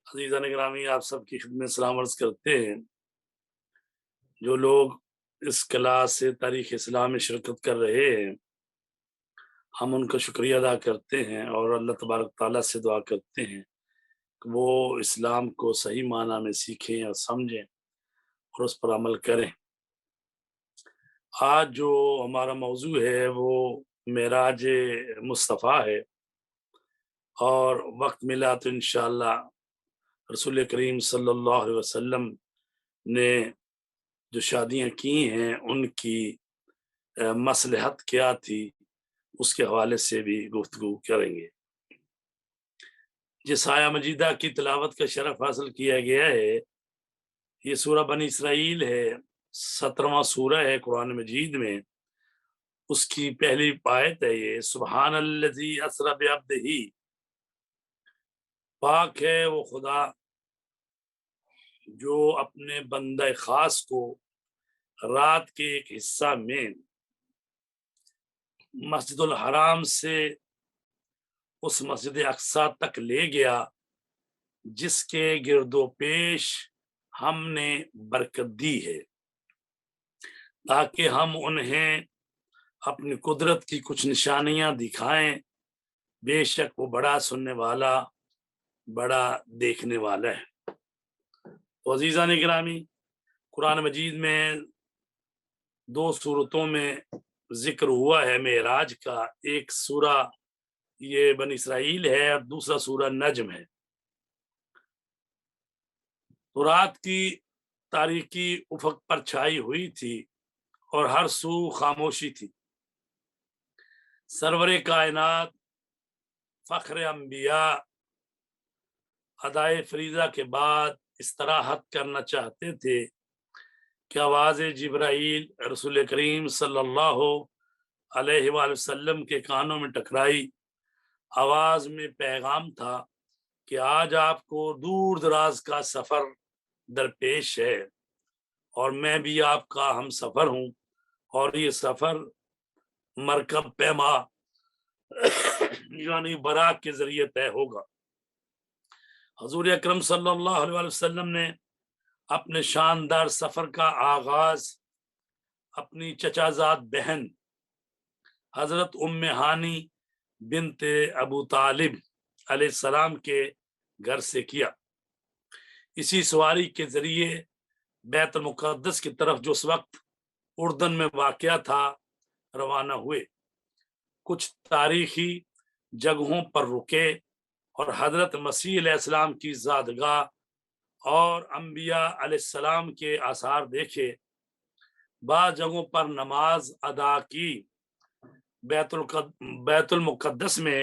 عزیزان گرامی، آپ سب کی خدمت سلام عرض کرتے ہیں۔ جو لوگ اس کلاس سے تاریخ اسلام میں شرکت کر رہے ہیں، ہم ان کا شکریہ ادا کرتے ہیں اور اللہ تبارک تعالیٰ سے دعا کرتے ہیں کہ وہ اسلام کو صحیح معنی میں سیکھیں اور سمجھیں اور اس پر عمل کریں۔ آج جو ہمارا موضوع ہے وہ معراج مصطفیٰ ہے، اور وقت ملا تو انشاءاللہ رسول کریم صلی اللہ علیہ وسلم نے جو شادیاں کی ہیں ان کی مصلحت کیا تھی اس کے حوالے سے بھی گفتگو کریں گے۔ جس آیہ مجیدہ کی تلاوت کا شرف حاصل کیا گیا ہے یہ سورہ بنی اسرائیل ہے، 17واں سورہ ہے قرآن مجید میں۔ اس کی پہلی آیت ہے یہ سبحان الذی اسری بعبدہ، پاک ہے وہ خدا جو اپنے بندہ خاص کو رات کے ایک حصہ میں مسجد الحرام سے اس مسجد اقصی تک لے گیا جس کے گرد و پیش ہم نے برکت دی ہے، تاکہ ہم انہیں اپنی قدرت کی کچھ نشانیاں دکھائیں، بے شک وہ بڑا سننے والا بڑا دیکھنے والا ہے۔ تو عزیزان گرامی، قرآن مجید میں دو صورتوں میں ذکر ہوا ہے معراج کا، ایک سورہ یہ بنی اسرائیل ہے اور دوسرا سورہ نجم ہے۔ تو رات کی تاریکی افق پر چھائی ہوئی تھی اور ہر سو خاموشی تھی۔ سرور کائنات فخر انبیاء ادائے فریضہ کے بعد استراحت کرنا چاہتے تھے کہ آواز جبرائیل رسول کریم صلی اللہ علیہ وآلہ وسلم کے کانوں میں ٹکرائی۔ آواز میں پیغام تھا کہ آج آپ کو دور دراز کا سفر درپیش ہے اور میں بھی آپ کا ہم سفر ہوں، اور یہ سفر مرکب پیما یعنی براق کے ذریعے طے ہوگا۔ حضور اکرم صلی اللہ علیہ وسلم نے اپنے شاندار سفر کا آغاز اپنی چچا زاد بہن حضرت ام ہانی بنت ابو طالب علیہ السلام کے گھر سے کیا۔ اسی سواری کے ذریعے بیت المقدس کی طرف جو اس وقت اردن میں واقع تھا روانہ ہوئے۔ کچھ تاریخی جگہوں پر رکے اور حضرت مسیح علیہ السلام کی زادگاہ اور انبیاء علیہ السلام کے آثار دیکھے۔ بعض جگہوں پر نماز ادا کی۔ بیت المقدس میں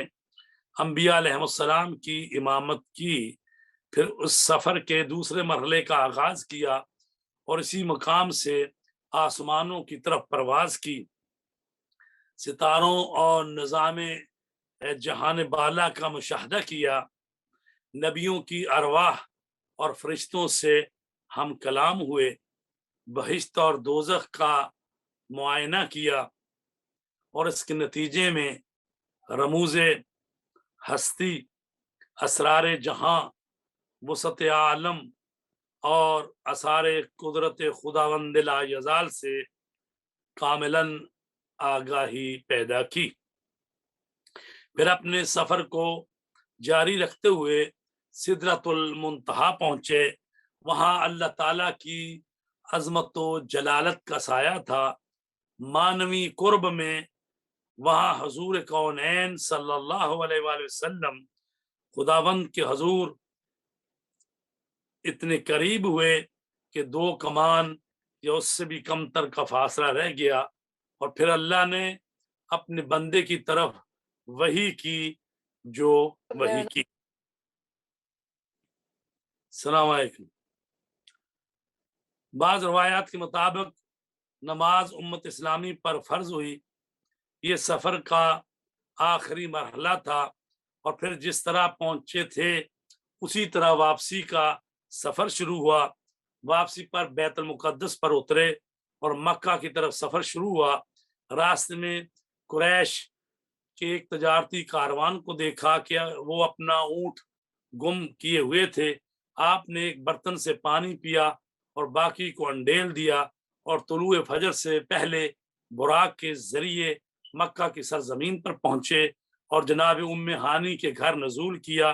انبیاء علیہ السلام کی امامت کی، پھر اس سفر کے دوسرے مرحلے کا آغاز کیا اور اسی مقام سے آسمانوں کی طرف پرواز کی۔ ستاروں اور نظام جہان بالا کا مشاہدہ کیا، نبیوں کی ارواح اور فرشتوں سے ہم کلام ہوئے، بہشت اور دوزخ کا معائنہ کیا، اور اس کے نتیجے میں رموز ہستی، اسرار جہاں، وسط عالم اور اثار قدرت خداوند لا یزال سے کاملاً آگاہی پیدا کی۔ پھر اپنے سفر کو جاری رکھتے ہوئے سدرۃ المنتہا پہنچے۔ وہاں اللہ تعالیٰ کی عظمت و جلالت کا سایہ تھا۔ مانوی قرب میں وہاں حضور کونین صلی اللہ علیہ وآلہ وسلم خداوند کے حضور اتنے قریب ہوئے کہ 2 کمان یا اس سے بھی کم تر کا فاصلہ رہ گیا، اور پھر اللہ نے اپنے بندے کی طرف وحی کی جو وحی کی۔ السلام علیکم۔ بعض روایات کے مطابق نماز امت اسلامی پر فرض ہوئی۔ یہ سفر کا آخری مرحلہ تھا، اور پھر جس طرح پہنچے تھے اسی طرح واپسی کا سفر شروع ہوا۔ واپسی پر بیت المقدس پر اترے اور مکہ کی طرف سفر شروع ہوا۔ راستے میں قریش کے ایک تجارتی کاروان کو دیکھا کہ وہ اپنا اونٹ گم کیے ہوئے تھے، آپ نے ایک برتن سے پانی پیا اور باقی کو انڈیل دیا اور طلوع فجر سے پہلے براق کے ذریعے مکہ کی سرزمین پر پہنچے اور جناب ام ہانی کے گھر نزول کیا۔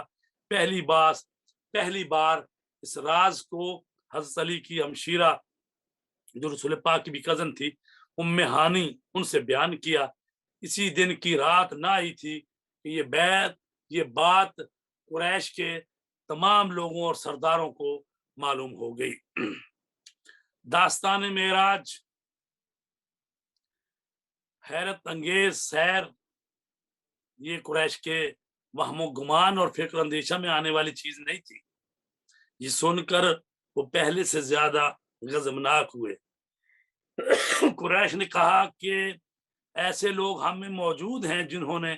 پہلی بار اس راز کو حضرت علی کی ہمشیرہ جو رسول پاک کی بھی کزن تھی ام ہانی ان سے بیان کیا۔ اسی دن کی رات نہ آئی تھی کہ یہ بات قریش کے تمام لوگوں اور سرداروں کو معلوم ہو گئی۔ داستان معراج حیرت انگیز سیر، یہ قریش کے وہم و گمان اور فکر اندیشہ میں آنے والی چیز نہیں تھی۔ یہ سن کر وہ پہلے سے زیادہ غضبناک ہوئے۔ قریش نے کہا کہ ایسے لوگ ہم میں موجود ہیں جنہوں نے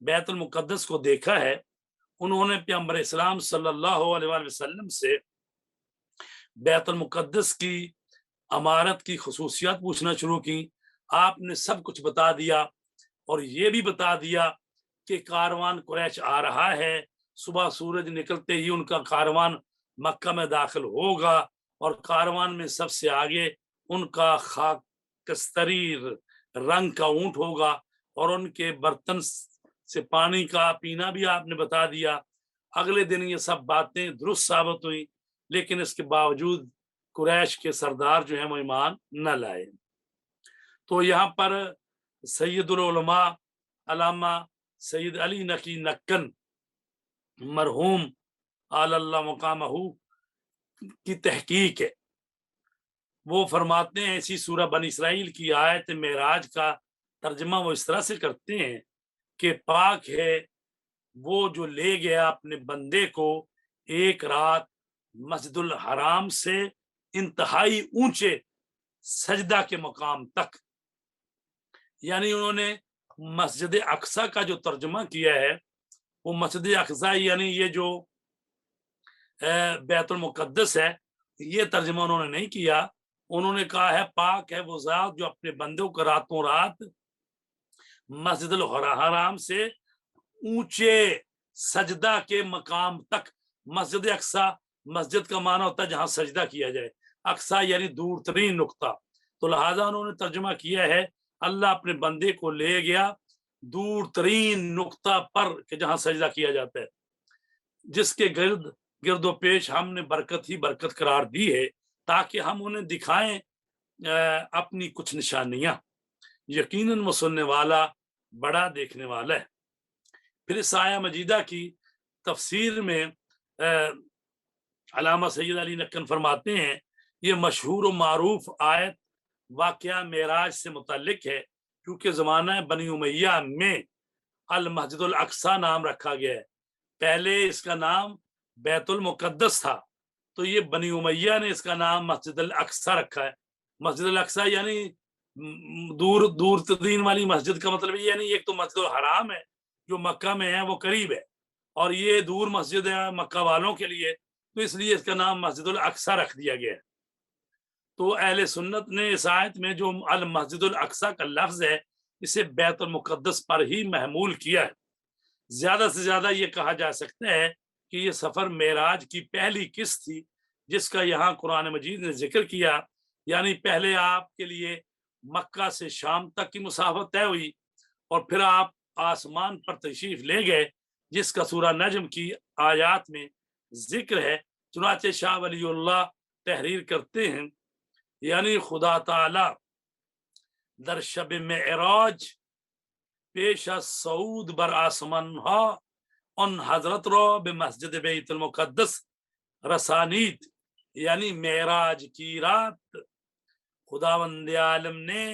بیت المقدس کو دیکھا ہے۔ انہوں نے پیغمبر اسلام صلی اللہ علیہ وآلہ وسلم سے بیت المقدس کی عمارت کی خصوصیات پوچھنا شروع کی۔ آپ نے سب کچھ بتا دیا اور یہ بھی بتا دیا کہ کاروان قریش آ رہا ہے، صبح سورج نکلتے ہی ان کا کاروان مکہ میں داخل ہوگا اور کاروان میں سب سے آگے ان کا خاکستری رنگ کا اونٹ ہوگا اور ان کے برتن سے پانی کا پینا بھی آپ نے بتا دیا۔ اگلے دن یہ سب باتیں درست ثابت ہوئی، لیکن اس کے باوجود قریش کے سردار جو ہیں وہ ایمان نہ لائے۔ تو یہاں پر سید العلماء علامہ سید علی نقی نکن مرحوم آل اللہ مقامہ کی تحقیق ہے۔ وہ فرماتے ہیں اسی سورہ بنی اسرائیل کی آیت معراج کا ترجمہ وہ اس طرح سے کرتے ہیں کہ پاک ہے وہ جو لے گیا اپنے بندے کو ایک رات مسجد الحرام سے انتہائی اونچے سجدہ کے مقام تک، یعنی انہوں نے مسجد اقصی کا جو ترجمہ کیا ہے وہ مسجد اقصی یعنی یہ جو بیت المقدس ہے یہ ترجمہ انہوں نے نہیں کیا۔ انہوں نے کہا ہے پاک ہے وہ ذات جو اپنے بندوں کو راتوں رات مسجد الحرام سے اونچے سجدہ کے مقام تک، مسجد اقصی مسجد کا معنی ہوتا ہے جہاں سجدہ کیا جائے، اقصی یعنی دور ترین نقطہ، تو لہٰذا انہوں نے ترجمہ کیا ہے اللہ اپنے بندے کو لے گیا دور ترین نقطہ پر کہ جہاں سجدہ کیا جاتا ہے، جس کے گرد و پیش ہم نے برکت ہی برکت قرار دی ہے تاکہ ہم انہیں دکھائیں اپنی کچھ نشانیاں، یقیناً وہ سننے والا بڑا دیکھنے والا ہے۔ پھر اس آیہ مجیدہ کی تفسیر میں علامہ سید علی نکن فرماتے ہیں یہ مشہور و معروف آیت واقعہ معراج سے متعلق ہے، کیونکہ زمانہ بنی امیہ میں المسجد الاقصی نام رکھا گیا ہے، پہلے اس کا نام بیت المقدس تھا، تو یہ بنی امیہ نے اس کا نام مسجد الاقصی رکھا ہے۔ مسجد الاقصی یعنی دور ترین والی مسجد کا مطلب یہ یعنی ایک تو مسجد الحرام ہے جو مکہ میں ہے وہ قریب ہے، اور یہ دور مسجد ہے مکہ والوں کے لیے، تو اس لیے اس کا نام مسجد الاقصی رکھ دیا گیا ہے۔ تو اہل سنت نے اس آیت میں جو المسجد الاقصی کا لفظ ہے اسے بیت المقدس پر ہی محمول کیا ہے۔ زیادہ سے زیادہ یہ کہا جا سکتا ہے کہ یہ سفر معراج کی پہلی قسط تھی جس کا یہاں قرآن مجید نے ذکر کیا، یعنی پہلے آپ کے لیے مکہ سے شام تک کی مسافت طے ہوئی اور پھر آپ آسمان پر تشریف لے گئے جس کا سورہ نجم کی آیات میں ذکر ہے۔ چنانچہ شاہ ولی اللہ تحریر کرتے ہیں یعنی خدا تعالی در شب معراج پیش از صعود بر آسمان ها ان حضرت را به مسجد بیت المقدس رسانید، یعنی معراج کی رات خداوند عالم نے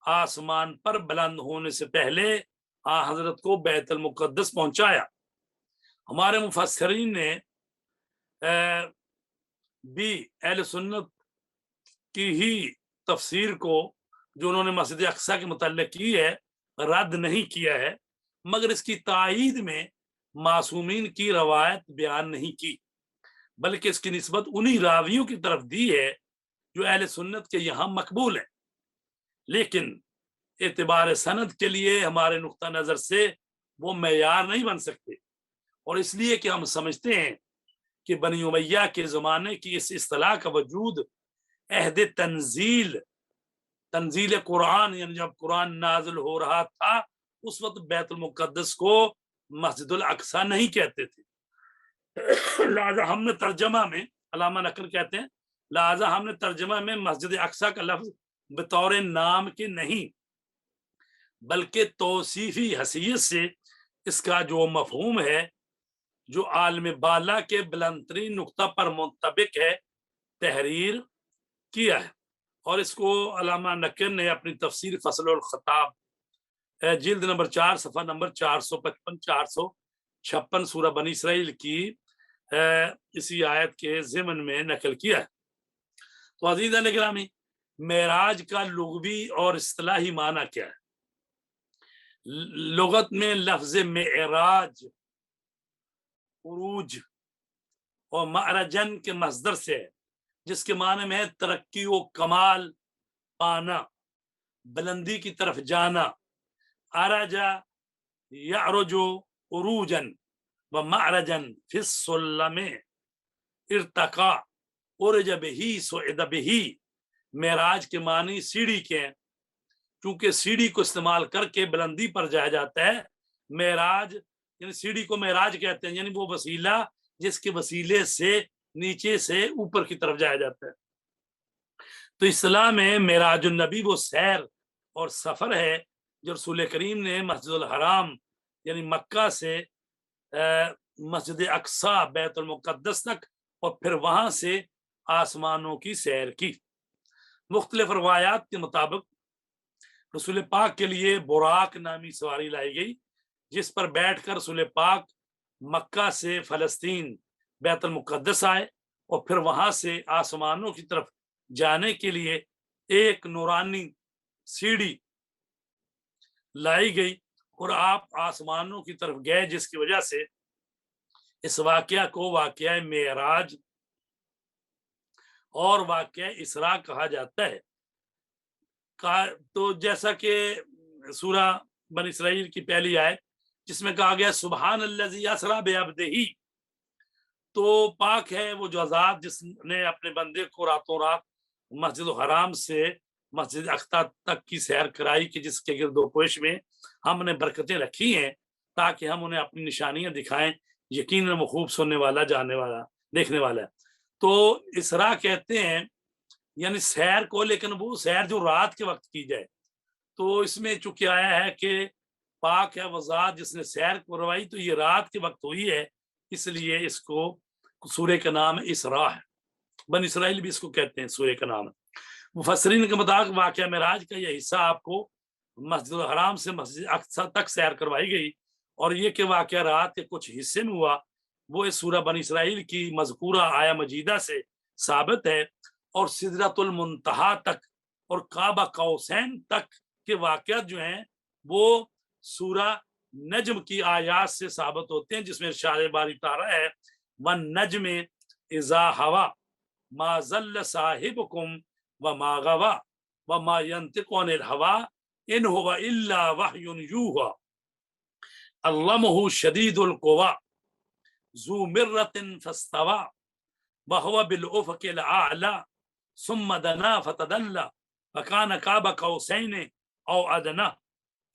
آسمان پر بلند ہونے سے پہلے حضرت کو بیت المقدس پہنچایا۔ ہمارے مفسرین نے بھی اہل سنت کی ہی تفسیر کو جو انہوں نے مسجد اقصی کے متعلق کی ہے رد نہیں کیا ہے، مگر اس کی تائید میں معصومین کی روایت بیان نہیں کی، بلکہ اس کی نسبت انہی راویوں کی طرف دی ہے جو اہل سنت کے یہاں مقبول ہیں، لیکن اعتبار سند کے لیے ہمارے نقطہ نظر سے وہ معیار نہیں بن سکتے، اور اس لیے کہ ہم سمجھتے ہیں کہ بنی امیہ کے زمانے کی اس اصطلاح کا وجود عہد تنزیل قرآن، یعنی جب قرآن نازل ہو رہا تھا اس وقت بیت المقدس کو مسجد الاقصی نہیں کہتے تھے، لہذا ہم نے ترجمہ میں، علامہ نقل کہتے ہیں، لہذا ہم نے ترجمہ میں مسجد اقصی کا لفظ بطور نام کے نہیں بلکہ توصیفی حیثیت سے اس کا جو مفہوم ہے جو عالم بالا کے بلند ترین نقطہ پر منطبق ہے تحریر کیا ہے، اور اس کو علامہ نقل نے اپنی تفسیر فصل الخطاب جلد نمبر 4 صفحہ نمبر 455 456 سورہ بنی اسرائیل کی اسی آیت کے ضمن میں نقل کیا ہے۔ تو عزیزان گرامی، معراج کا لغوی اور اصطلاحی معنی کیا ہے؟ لغت میں لفظ معراج عروج اور معرجن کے مصدر سے ہے، جس کے معنی میں ہے ترقی و کمال پانا، بلندی کی طرف جانا۔ عرجا یعرج عروجن و معرجن فی السلم ارتقا عرج بہی صعد بہی۔ معراج کے معنی سیڑھی کے ہیں، چونکہ سیڑھی کو استعمال کر کے بلندی پر جایا جاتا ہے۔ معراج یعنی سیڑھی کو معراج کہتے ہیں، یعنی وہ وسیلہ جس کے وسیلے سے نیچے سے اوپر کی طرف جایا جاتا ہے۔ تو اصطلاح میں معراج النبی وہ سیر اور سفر ہے جو رسول کریم نے مسجد الحرام یعنی مکہ سے مسجد اقصی بیت المقدس تک اور پھر وہاں سے آسمانوں کی سیر کی۔ مختلف روایات کے مطابق رسول پاک کے لیے براق نامی سواری لائی گئی، جس پر بیٹھ کر رسول پاک مکہ سے فلسطین بیت المقدس آئے اور پھر وہاں سے آسمانوں کی طرف جانے کے لیے ایک نورانی سیڑھی لائی گئی اور آپ آسمانوں کی طرف گئے، جس کی وجہ سے اس واقعہ کو واقعہ معراج اور واقعہ اسراء کہا جاتا ہے۔ تو جیسا کہ سورہ بنی اسرائیل کی پہلی آیت جس میں کہا گیا سبحان الذی اسری بعبدہ، تو پاک ہے وہ جو ذات جس نے اپنے بندے کو راتوں رات مسجد الحرام سے مسجد اقصی تک کی سیر کرائی، کہ جس کے گرد و پیش میں ہم نے برکتیں رکھی ہیں تاکہ ہم انہیں اپنی نشانیاں دکھائیں، یقیناً وہ خوب سننے والا، جاننے والا، دیکھنے والا ہے۔ تو اسراء کہتے ہیں یعنی سیر کو، لیکن وہ سیر جو رات کے وقت کی جائے۔ تو اس میں چونکہ آیا ہے کہ پاک ہے وہ ذات جس نے سیر کروائی، تو یہ رات کے وقت ہوئی ہے، اس لیے اس کو سورہ کا نام اسراء ہے۔ بنی اسرائیل بھی اس کو کہتے ہیں، سورہ کا نام ہے۔ مفسرین کے مطابق واقعہ معراج کا یہ حصہ آپ کو مسجد الحرام سے مسجد اقصی تک سیر کروائی گئی، اور یہ کہ واقعہ رات کے کچھ حصے میں ہوا وہ اس سورہ بنی اسرائیل کی مذکورہ آیہ مجیدہ سے ثابت ہے، اور سدرۃ المنتہا تک اور کعبہ قوسین تک کے واقعات جو ہیں وہ سورہ نجم کی آیات سے ثابت ہوتے ہیں، جس میں ارشاد باری تعالیٰ ہے والنجم اذا ہوا ما ضل صاحبکم وما غوا وما ينطق عن الهوى ان هو الا وحی یوحی علمہ شدید القوی ذو مرۃ فاستوى وهو بالافق الاعلى ثم دنا فتدلى فكان قاب قوسين او ادنى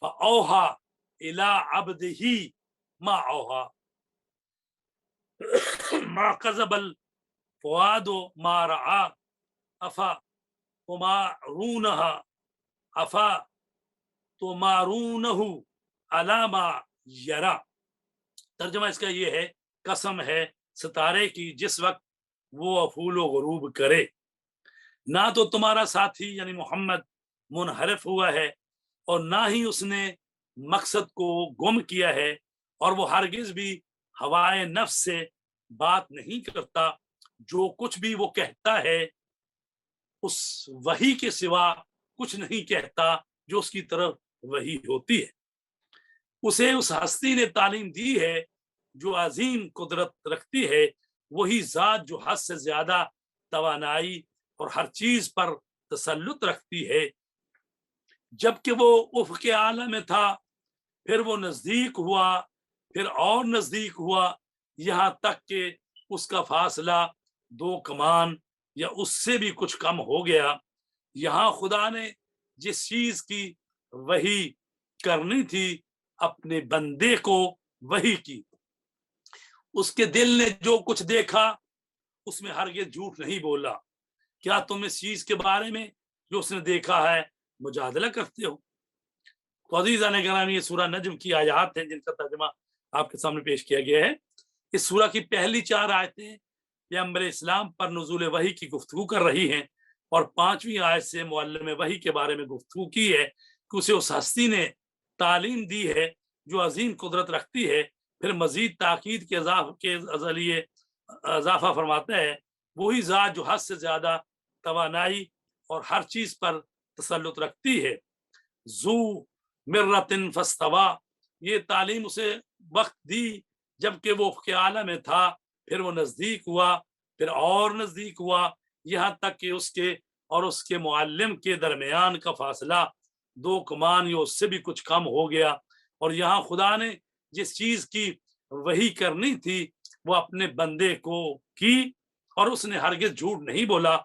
فاوحى الى عبده ما اوحى ما كذب الفؤاد ما راى افا تمارونها افا تمارونه على ما يرى۔ ترجمہ اس کا یہ ہے، قسم ہے ستارے کی جس وقت وہ افول و غروب کرے، نہ تو تمہارا ساتھی یعنی محمد منحرف ہوا ہے اور نہ ہی اس نے مقصد کو گم کیا ہے، اور وہ ہرگز بھی ہوائے نفس سے بات نہیں کرتا، جو کچھ بھی وہ کہتا ہے اس وحی کے سوا کچھ نہیں کہتا جو اس کی طرف وحی ہوتی ہے۔ اسے اس ہستی نے تعلیم دی ہے جو عظیم قدرت رکھتی ہے، وہی ذات جو حد سے زیادہ توانائی اور ہر چیز پر تسلط رکھتی ہے۔ جبکہ وہ افق اعلیٰ میں تھا، پھر وہ نزدیک ہوا، پھر اور نزدیک ہوا، یہاں تک کہ اس کا فاصلہ 2 کمان یا اس سے بھی کچھ کم ہو گیا۔ یہاں خدا نے جس چیز کی وحی کرنی تھی اپنے بندے کو وحی کی۔ اس کے دل نے جو کچھ دیکھا اس میں ہرگز جھوٹ نہیں بولا۔ کیا تم اس چیز کے بارے میں جو اس نے دیکھا ہے مجادلہ کرتے ہو؟ تو عزیزان گرامی، یہ سورہ نجم کی آیات ہیں جن کا ترجمہ آپ کے سامنے پیش کیا گیا ہے۔ اس سورہ کی پہلی 4 آیتیں پیغمبر اسلام پر نزول وحی کی گفتگو کر رہی ہیں، اور 5ویں آیت سے معلم وحی کے بارے میں گفتگو کی ہے کہ اسے اس ہستی نے تعلیم دی ہے جو عظیم قدرت رکھتی ہے۔ پھر مزید تاکید کے ذریعے اضافہ فرماتا ہے، وہی ذات جو حد سے زیادہ توانائی اور ہر چیز پر تسلط رکھتی ہے۔ ذو مرۃ فاستویٰ، یہ تعلیم اسے وقت دی جبکہ وہ افق اعلیٰ میں تھا، پھر وہ نزدیک ہوا، پھر اور نزدیک ہوا، یہاں تک کہ اس کے اور اس کے معلم کے درمیان کا فاصلہ 2 کمان یا اس سے بھی کچھ کم ہو گیا۔ اور یہاں خدا نے جس چیز کی وحی کرنی تھی وہ اپنے بندے کو کی، اور اس نے ہرگز جھوٹ نہیں بولا۔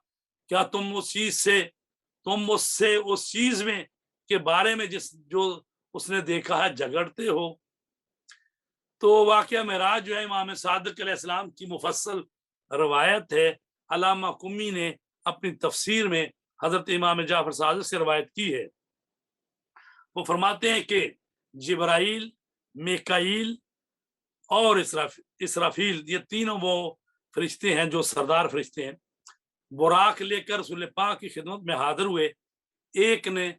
کیا تم اس سے اس چیز میں کے بارے میں جو اس نے دیکھا ہے جھگڑتے ہو؟ تو واقعہ معراج جو ہے امام صادق علیہ السلام کی مفصل روایت ہے۔ علامہ قمی نے اپنی تفسیر میں حضرت امام جعفر صادق سے روایت کی ہے۔ وہ فرماتے ہیں کہ جبرائیل، میکائیل اور اسرافیل، یہ تینوں وہ فرشتے ہیں جو سردار فرشتے ہیں، براق لے کر رسول پاک کی خدمت میں حاضر ہوئے۔ ایک نے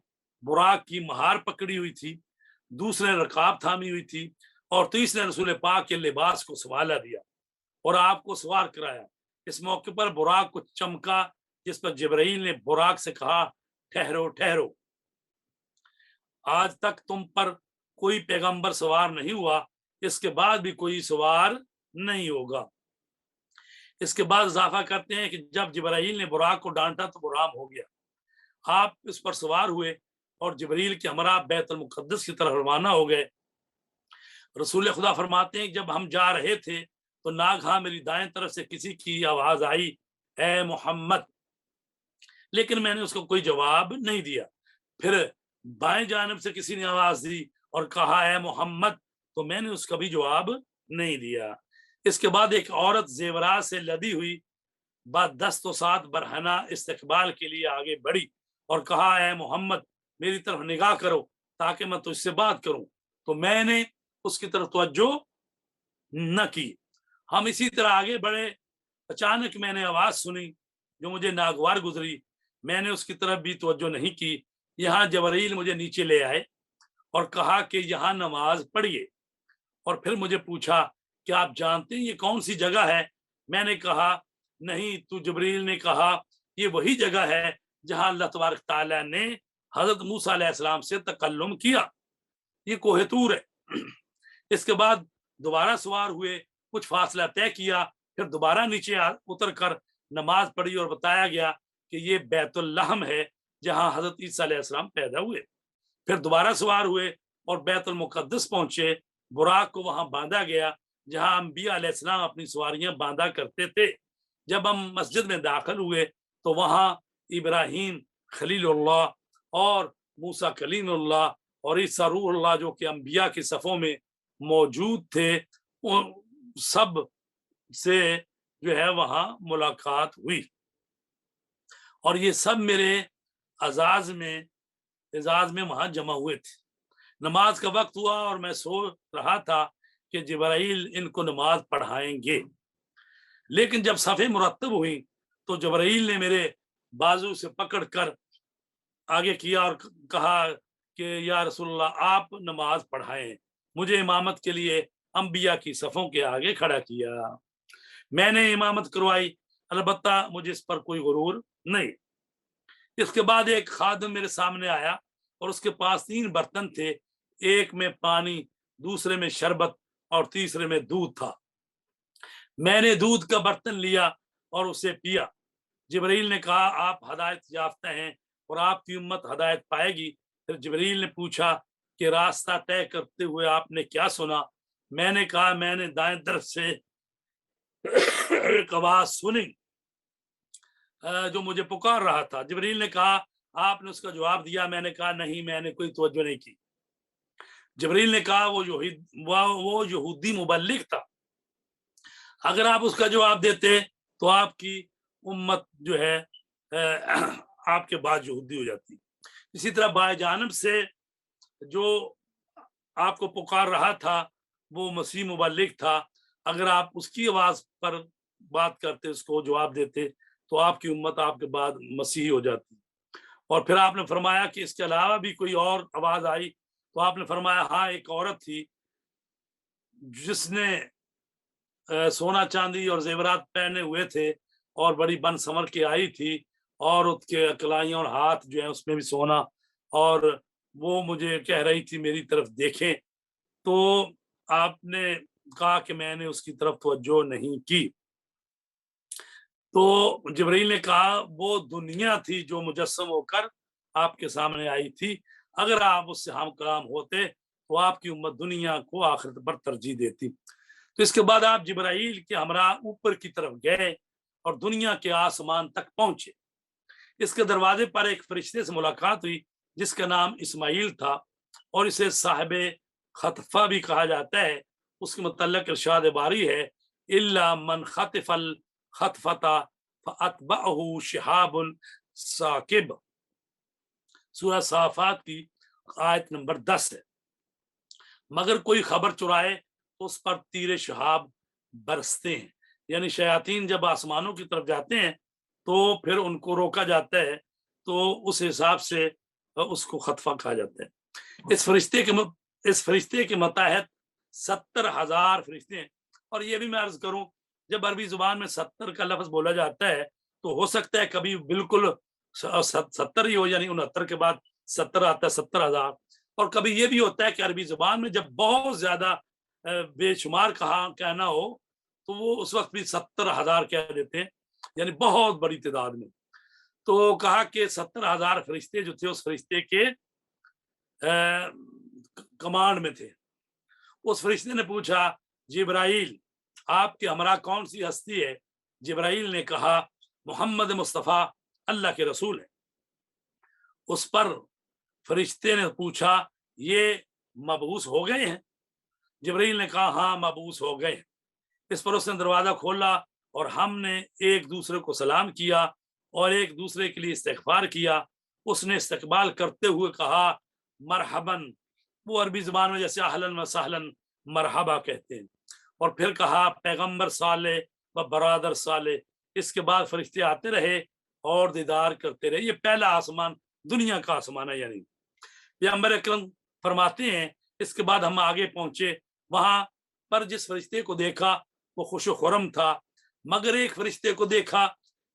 براق کی مہار پکڑی ہوئی تھی، دوسرے نے رکاب تھامی ہوئی تھی، اور تیسرے نے رسول پاک کے لباس کو سنبھالا دیا اور آپ کو سوار کرایا۔ اس موقع پر براق کو چمکا، جس پر جبرائیل نے براق سے کہا، ٹھہرو ٹھہرو، آج تک تم پر کوئی پیغمبر سوار نہیں ہوا، اس کے بعد بھی کوئی سوار نہیں ہوگا۔ اس کے بعد اضافہ کرتے ہیں کہ جب جبرائیل نے براق کو ڈانٹا تو وہ رام ہو گیا۔ آپ اس پر سوار ہوئے اور جبرائیل کے ہمراہ بیت المقدس کی طرف روانہ ہو گئے۔ رسول خدا فرماتے ہیں کہ جب ہم جا رہے تھے تو ناگہاں میری دائیں طرف سے کسی کی آواز آئی، اے محمد، لیکن میں نے اس کو کوئی جواب نہیں دیا۔ پھر بائیں جانب سے کسی نے آواز دی اور کہا، اے محمد، تو میں نے اس کا بھی جواب نہیں دیا۔ اس کے بعد ایک عورت زیورات سے لدی ہوئی بعد دست و سات برہنہ استقبال کے لیے آگے بڑھی اور کہا، اے محمد، میری طرف نگاہ کرو تاکہ میں تجھ سے بات کروں۔ تو میں نے اس کی طرف توجہ نہ کی۔ ہم اسی طرح آگے بڑھے، اچانک میں نے آواز سنی جو مجھے ناگوار گزری، میں نے اس کی طرف بھی توجہ نہیں کی۔ یہاں جبرائیل مجھے نیچے لے آئے اور کہا کہ یہاں نماز پڑھیے، اور پھر مجھے پوچھا کہ آپ جانتے ہیں یہ کون سی جگہ ہے؟ میں نے کہا نہیں۔ تو جبرائیل نے کہا یہ وہی جگہ ہے جہاں اللہ تبارک تعالیٰ نے حضرت موسیٰ علیہ السلام سے تکلم کیا، یہ کوہ طور ہے۔ اس کے بعد دوبارہ سوار ہوئے، کچھ فاصلہ طے کیا، پھر دوبارہ نیچے اتر کر نماز پڑھی اور بتایا گیا کہ یہ بیت اللحم ہے جہاں حضرت عیسیٰ علیہ السلام پیدا ہوئے۔ پھر دوبارہ سوار ہوئے اور بیت المقدس پہنچے۔ براق کو وہاں باندھا گیا جہاں انبیاء علیہ السلام اپنی سواریاں باندھا کرتے تھے۔ جب ہم مسجد میں داخل ہوئے تو وہاں ابراہیم خلیل اللہ اور موسیٰ کلیم اللہ اور عیسیٰ روح اللہ جو کہ انبیاء کی صفوں میں موجود تھے، ان سب سے جو ہے وہاں ملاقات ہوئی، اور یہ سب میرے اعزاز میں وہاں جمع ہوئے تھے۔ نماز کا وقت ہوا اور میں سو رہا تھا کہ جبرائیل ان کو نماز پڑھائیں گے، لیکن جب صفیں مرتب ہوئی تو جبرائیل نے میرے بازو سے پکڑ کر آگے کیا اور کہا کہ یا رسول اللہ، آپ نماز پڑھائیں۔ مجھے امامت کے لیے انبیاء کی صفوں کے آگے کھڑا کیا۔ میں نے امامت کروائی، البتہ مجھے اس پر کوئی غرور نہیں۔ اس کے بعد ایک خادم میرے سامنے آیا اور اس کے پاس 3 برتن تھے، ایک میں پانی، دوسرے میں شربت اور تیسرے میں دودھ تھا۔ میں نے دودھ کا برتن لیا اور اسے پیا۔ جبرائیل نے کہا، آپ ہدایت یافتہ ہیں اور آپ کی امت ہدایت پائے گی۔ پھر جبرائیل نے پوچھا کہ راستہ طے کرتے ہوئے آپ نے کیا سنا؟ میں نے کہا، میں نے دائیں طرف سے ایک آواز سنی جو مجھے پکار رہا تھا۔ جبریل نے کہا آپ نے اس کا جواب دیا؟ میں نے کہا نہیں، میں نے کوئی توجہ نہیں کی۔ جبریل نے کہا وہ یہودی مبلغ تھا، اگر آپ اس کا جواب دیتے تو آپ کی امت جو ہے آپ کے بعد یہودی ہو جاتی۔ اسی طرح بائیں جانب سے جو آپ کو پکار رہا تھا وہ مسیح مبلغ تھا، اگر آپ اس کی آواز پر بات کرتے، اس کو جواب دیتے تو آپ کی امت آپ کے بعد مسیحی ہو جاتی۔ اور پھر آپ نے فرمایا کہ اس کے علاوہ بھی کوئی اور آواز آئی؟ تو آپ نے فرمایا ہاں، ایک عورت تھی جس نے سونا چاندی اور زیورات پہنے ہوئے تھے اور بڑی بن سمر کے آئی تھی، اور اس کے کلائیاں اور ہاتھ جو ہیں اس میں بھی سونا، اور وہ مجھے کہہ رہی تھی میری طرف دیکھیں۔ تو آپ نے کہا کہ میں نے اس کی طرف توجہ نہیں کی۔ تو جبرائیل نے کہا وہ دنیا تھی جو مجسم ہو کر آپ کے سامنے آئی تھی، اگر آپ اس سے ہم کلام ہوتے تو آپ کی امت دنیا کو آخرت پر ترجیح دیتی۔ تو اس کے بعد آپ جبرائیل کے ہمراہ اوپر کی طرف گئے اور دنیا کے آسمان تک پہنچے۔ اس کے دروازے پر ایک فرشتے سے ملاقات ہوئی جس کا نام اسماعیل تھا، اور اسے صاحب خطفہ بھی کہا جاتا ہے۔ اس کے متعلق ارشاد باری ہے الا من خطف الخطفۃ فاتبعه شہاب ثاقب، سورہ صافات کی آیت نمبر 10 ہے۔ مگر کوئی خبر چرائے تو اس پر تیر شہاب برستے ہیں، یعنی شیاطین جب آسمانوں کی طرف جاتے ہیں تو پھر ان کو روکا جاتا ہے، تو اس حساب سے اس کو خطفہ کہا جاتا ہے۔ اس فرشتے کے متحد 70,000 فرشتے ہیں۔ اور یہ بھی میں عرض کروں، جب عربی زبان میں 70 کا لفظ بولا جاتا ہے تو ہو سکتا ہے کبھی بالکل 70 ہی ہو، یعنی 69 کے بعد 70 آتا ہے، 70,000۔ اور کبھی یہ بھی ہوتا ہے کہ عربی زبان میں جب بہت زیادہ بے شمار کہنا ہو تو وہ اس وقت بھی 70,000 کہہ دیتے ہیں، یعنی بہت بڑی تعداد میں۔ تو کہا کہ 70,000 فرشتے جو تھے اس فرشتے کے کمانڈ میں تھے۔ اس فرشتے نے پوچھا جبرائیل آپ کے ہمراہ کون سی ہستی ہے؟ جبرائیل نے کہا محمد مصطفیٰ اللہ کے رسول ہے۔ اس پر فرشتے نے پوچھا یہ مبعوث ہو گئے ہیں؟ جبرائیل نے کہا ہاں مبعوث ہو گئے ہیں۔ اس پر اس نے دروازہ کھولا اور ہم نے ایک دوسرے کو سلام کیا اور ایک دوسرے کے لیے استغفار کیا۔ اس نے استقبال کرتے ہوئے کہا مرحباً، وہ عربی زبان میں جیسے اہلاً و سہلاً مرحبا کہتے ہیں، اور پھر کہا پیغمبر صالح و برادر صالح۔ اس کے بعد فرشتے آتے رہے اور دیدار کرتے رہے۔ یہ پہلا آسمان دنیا کا آسمان ہے، یعنی پیغمبر اکرم فرماتے ہیں اس کے بعد ہم آگے پہنچے، وہاں پر جس فرشتے کو دیکھا وہ خوش و خرم تھا، مگر ایک فرشتے کو دیکھا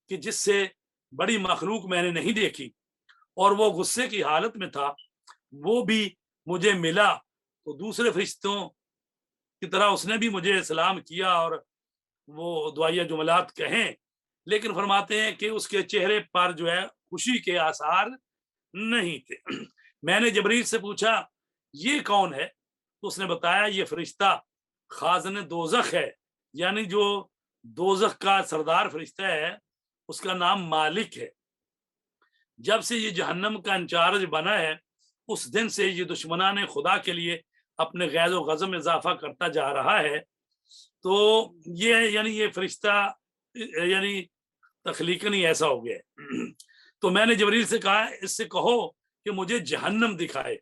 کہ جس سے بڑی مخلوق میں نے نہیں دیکھی اور وہ غصے کی حالت میں تھا، وہ بھی مجھے ملا تو دوسرے فرشتوں کی طرح اس نے بھی مجھے سلام کیا اور وہ دعائیہ جملات کہیں، لیکن فرماتے ہیں کہ اس کے چہرے پر جو ہے خوشی کے آثار نہیں تھے۔ میں نے جبریل سے پوچھا یہ کون ہے؟ تو اس نے بتایا یہ فرشتہ خازن دوزخ ہے، یعنی جو دوزخ کا سردار فرشتہ ہے اس کا نام مالک ہے۔ جب سے یہ جہنم کا انچارج بنا ہے اس دن سے یہ دشمنان خدا کے لیے اپنے غیظ و غضب میں اضافہ کرتا جا رہا ہے۔ تو یہ فرشتہ یعنی تخلیقاً ہی ایسا ہو گیا ہے۔ تو میں نے جبریل سے کہا اس سے کہو کہ مجھے جہنم دکھائے۔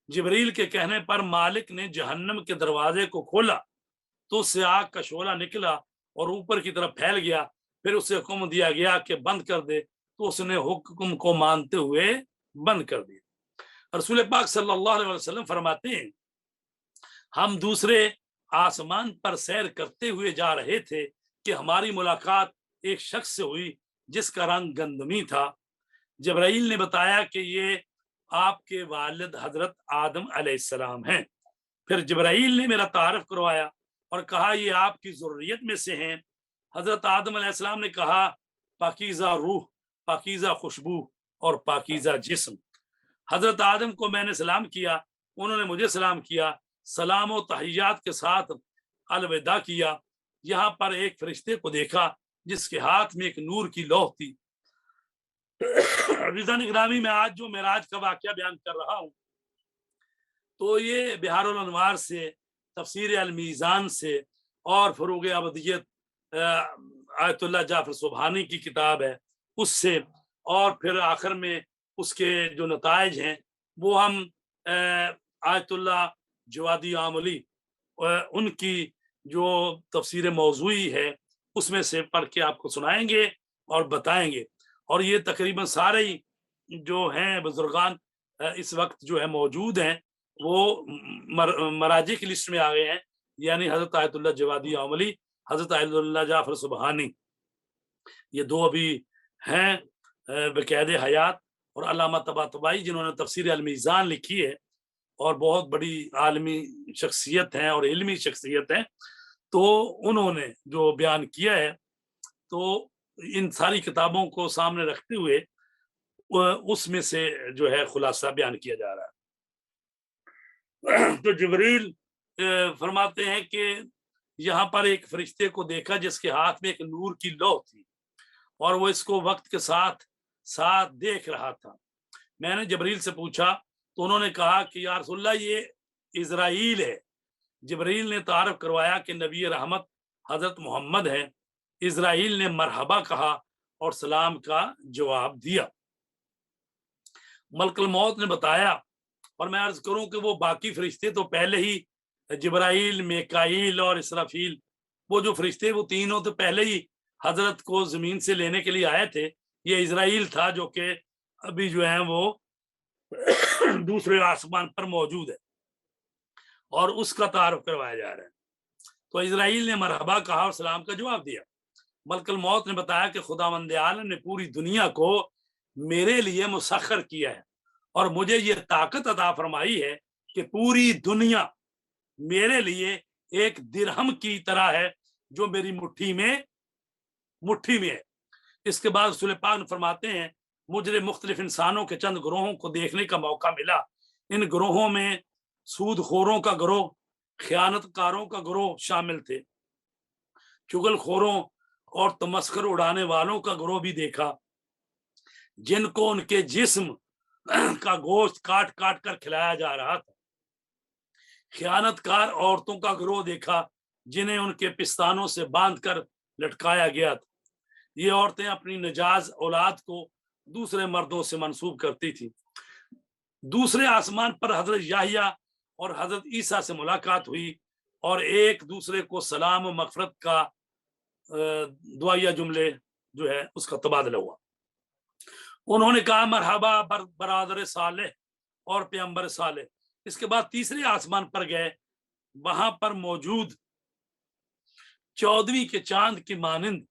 جبریل کے کہنے پر مالک نے جہنم کے دروازے کو کھولا تو اس سے آگ کا شعلہ نکلا اور اوپر کی طرف پھیل گیا، پھر اسے حکم دیا گیا کہ بند کر دے، تو اس نے حکم کو مانتے ہوئے بند کر دیا۔ رسول پاک صلی اللہ علیہ وسلم فرماتے ہیں ہم دوسرے آسمان پر سیر کرتے ہوئے جا رہے تھے کہ ہماری ملاقات ایک شخص سے ہوئی جس کا رنگ گندمی تھا۔ جبرائیل نے بتایا کہ یہ آپ کے والد حضرت آدم علیہ السلام ہیں۔ پھر جبرائیل نے میرا تعارف کروایا اور کہا یہ آپ کی ذریت میں سے ہیں۔ حضرت آدم علیہ السلام نے کہا پاکیزہ روح، پاکیزہ خوشبو اور پاکیزہ جسم۔ حضرت آدم کو میں نے سلام کیا، انہوں نے مجھے سلام کیا، سلام و تحیات کے ساتھ الوداع کیا۔ یہاں پر ایک فرشتے کو دیکھا جس کے ہاتھ میں ایک نور کی لوح تھی۔ عزیزان اکرامی، میں آج جو معراج کا واقعہ بیان کر رہا ہوں تو یہ بہار الانوار سے، تفسیر المیزان سے اور فروغ ابدیت آیت اللہ جعفر سبحانی کی کتاب ہے اس سے، اور پھر آخر میں اس کے جو نتائج ہیں وہ ہم آیت اللہ جوادی عاملی ان کی جو تفسیر موضوعی ہے اس میں سے پڑھ کے آپ کو سنائیں گے اور بتائیں گے۔ اور یہ تقریباً سارے ہی جو ہیں بزرگان اس وقت جو ہے موجود ہیں وہ مراجع کی لسٹ میں آ گئے ہیں، یعنی حضرت آیت اللہ جوادی عاملی، حضرت آیت اللہ جعفر سبحانی، یہ دو ابھی ہیں بقید حیات، اور علامہ طباطبائی جنہوں نے تفسیر المیزان لکھی ہے اور بہت بڑی عالمی شخصیت ہیں اور علمی شخصیت ہیں، تو انہوں نے جو بیان کیا ہے تو ان ساری کتابوں کو سامنے رکھتے ہوئے اس میں سے جو ہے خلاصہ بیان کیا جا رہا ہے۔ تو جبریل فرماتے ہیں کہ یہاں پر ایک فرشتے کو دیکھا جس کے ہاتھ میں ایک نور کی لوح تھی اور وہ اس کو وقت کے ساتھ ساتھ دیکھ رہا تھا۔ میں نے جبریل سے پوچھا تو انہوں نے کہا کہ یا رسول اللہ یہ اسرائیل ہے۔ جبریل نے تعارف کروایا کہ نبی رحمت حضرت محمد ہے۔ اسرائیل نے مرحبا کہا اور سلام کا جواب دیا۔ ملک الموت نے بتایا، اور میں عرض کروں کہ وہ باقی فرشتے تو پہلے ہی، جبرائیل، میکائیل اور اسرافیل، وہ جو فرشتے وہ تینوں تو پہلے ہی حضرت کو زمین سے لینے کے لیے آئے تھے۔ یہ اسرائیل تھا جو کہ ابھی جو ہے وہ دوسرے آسمان پر موجود ہے اور اس کا تعارف کروایا جا رہا ہے۔ تو اسرائیل نے مرحبا کہا اور سلام کا جواب دیا۔ ملک الموت نے بتایا کہ خداوند عالم نے پوری دنیا کو میرے لیے مسخر کیا ہے اور مجھے یہ طاقت عطا فرمائی ہے کہ پوری دنیا میرے لیے ایک درہم کی طرح ہے جو میری مٹھی میں ہے۔ اس کے بعد رسول پاک فرماتے ہیں مجھے مختلف انسانوں کے چند گروہوں کو دیکھنے کا موقع ملا۔ ان گروہوں میں سود خوروں کا گروہ، خیانت کاروں کا گروہ شامل تھے، چغل خوروں اور تمسخر اڑانے والوں کا گروہ بھی دیکھا جن کو ان کے جسم کا گوشت کاٹ کاٹ کر کھلایا جا رہا تھا۔ خیانت کار عورتوں کا گروہ دیکھا جنہیں ان کے پستانوں سے باندھ کر لٹکایا گیا تھا۔ یہ عورتیں اپنی نجاز اولاد کو دوسرے مردوں سے منسوب کرتی تھی۔ دوسرے آسمان پر حضرت یحییٰ اور حضرت عیسیٰ سے ملاقات ہوئی اور ایک دوسرے کو سلام و مغفرت کا دعائیہ جملے جو ہے اس کا تبادلہ ہوا۔ انہوں نے کہا مرحبا برادر صالح اور پیغمبر صالح۔ اس کے بعد تیسرے آسمان پر گئے، وہاں پر موجود 14ویں کے چاند کی مانند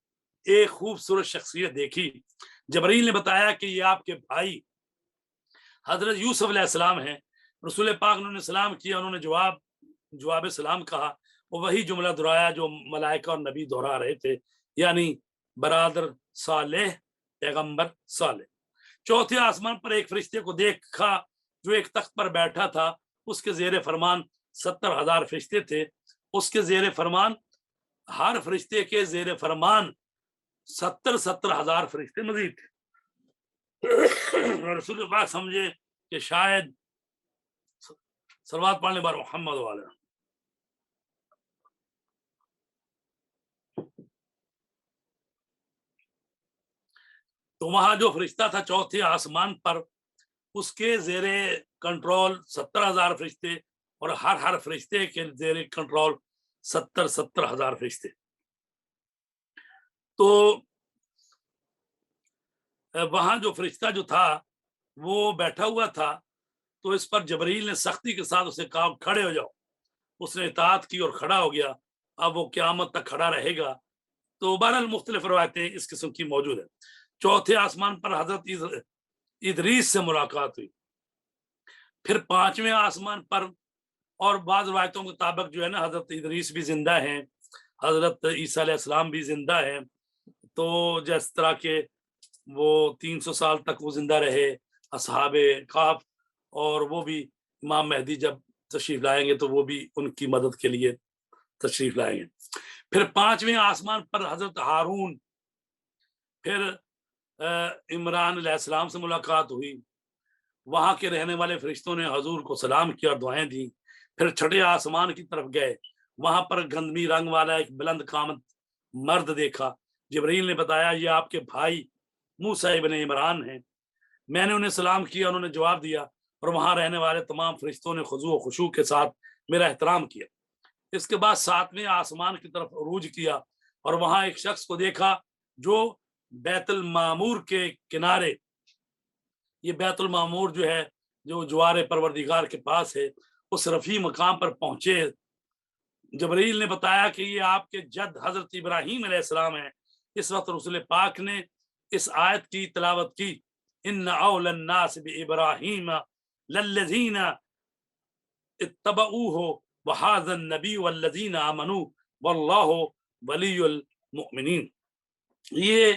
ایک خوبصورت شخصیت دیکھی۔ جبریل نے بتایا کہ یہ آپ کے بھائی حضرت یوسف علیہ السلام ہیں۔ رسول پاک نے سلام کیا، انہوں نے جواب سلام کہا، وہ وہی جملہ دہرایا جو ملائکہ اور نبی دہرا رہے تھے، یعنی برادر صالح، پیغمبر صالح۔ چوتھے آسمان پر ایک فرشتے کو دیکھا جو ایک تخت پر بیٹھا تھا، اس کے زیر فرمان 70,000 فرشتے تھے۔ اس کے زیر فرمان، ہر فرشتے کے زیر فرمان 70,000 فرشتے مزید تھے۔ رسول پاک سمجھے کہ شاید صلوات پڑھنے بار محمد والا۔ تو وہاں جو فرشتہ تھا چوتھے آسمان پر، اس کے زیر کنٹرول 70,000 فرشتے اور ہر فرشتے کے زیر کنٹرول 70,000 فرشتے۔ تو وہاں جو فرشتہ جو تھا وہ بیٹھا ہوا تھا، تو اس پر جبریل نے سختی کے ساتھ اسے کہا کھڑے ہو جاؤ۔ اس نے اطاعت کی اور کھڑا ہو گیا۔ اب وہ قیامت تک کھڑا رہے گا۔ تو بہرحال مختلف روایتیں اس قسم کی موجود ہیں۔ چوتھے آسمان پر حضرت ادریس سے ملاقات ہوئی۔ پھر پانچویں آسمان پر، اور بعض روایتوں کے مطابق جو ہے نا حضرت ادریس بھی زندہ ہیں، حضرت عیسیٰ علیہ السلام بھی زندہ ہیں۔ تو جس طرح کے وہ 300 سال تک وہ زندہ رہے، اصحاب کہف، اور وہ بھی امام مہدی جب تشریف لائیں گے تو وہ بھی ان کی مدد کے لیے تشریف لائیں گے۔ پھر پانچویں آسمان پر حضرت ہارون، پھر عمران علیہ السلام سے ملاقات ہوئی، وہاں کے رہنے والے فرشتوں نے حضور کو سلام کیا اور دعائیں دی۔ پھر چھٹے آسمان کی طرف گئے، وہاں پر گندمی رنگ والا ایک بلند قامت مرد دیکھا۔ جبرائیل نے بتایا یہ آپ کے بھائی موسیٰ ابن عمران ہیں۔ میں نے انہیں سلام کیا، انہوں نے جواب دیا، اور وہاں رہنے والے تمام فرشتوں نے خضوع و خشوع کے ساتھ میرا احترام کیا۔ اس کے بعد ساتویں آسمان کی طرف عروج کیا اور وہاں ایک شخص کو دیکھا جو بیت المعمور کے کنارے، یہ بیت المعمور جو ہے جو جوار پروردگار کے پاس ہے، اس رفیع مقام پر پہنچے۔ جبرائیل نے بتایا کہ یہ آپ کے جد حضرت ابراہیم علیہ السلام ہیں۔ اس وقت رسول پاک نے اس آیت کی تلاوت کی، ان اول الناس بابراہیم للذین اتبعوہ وہذا النبی والذین آمنوا واللہ ولی المؤمنین۔ یہ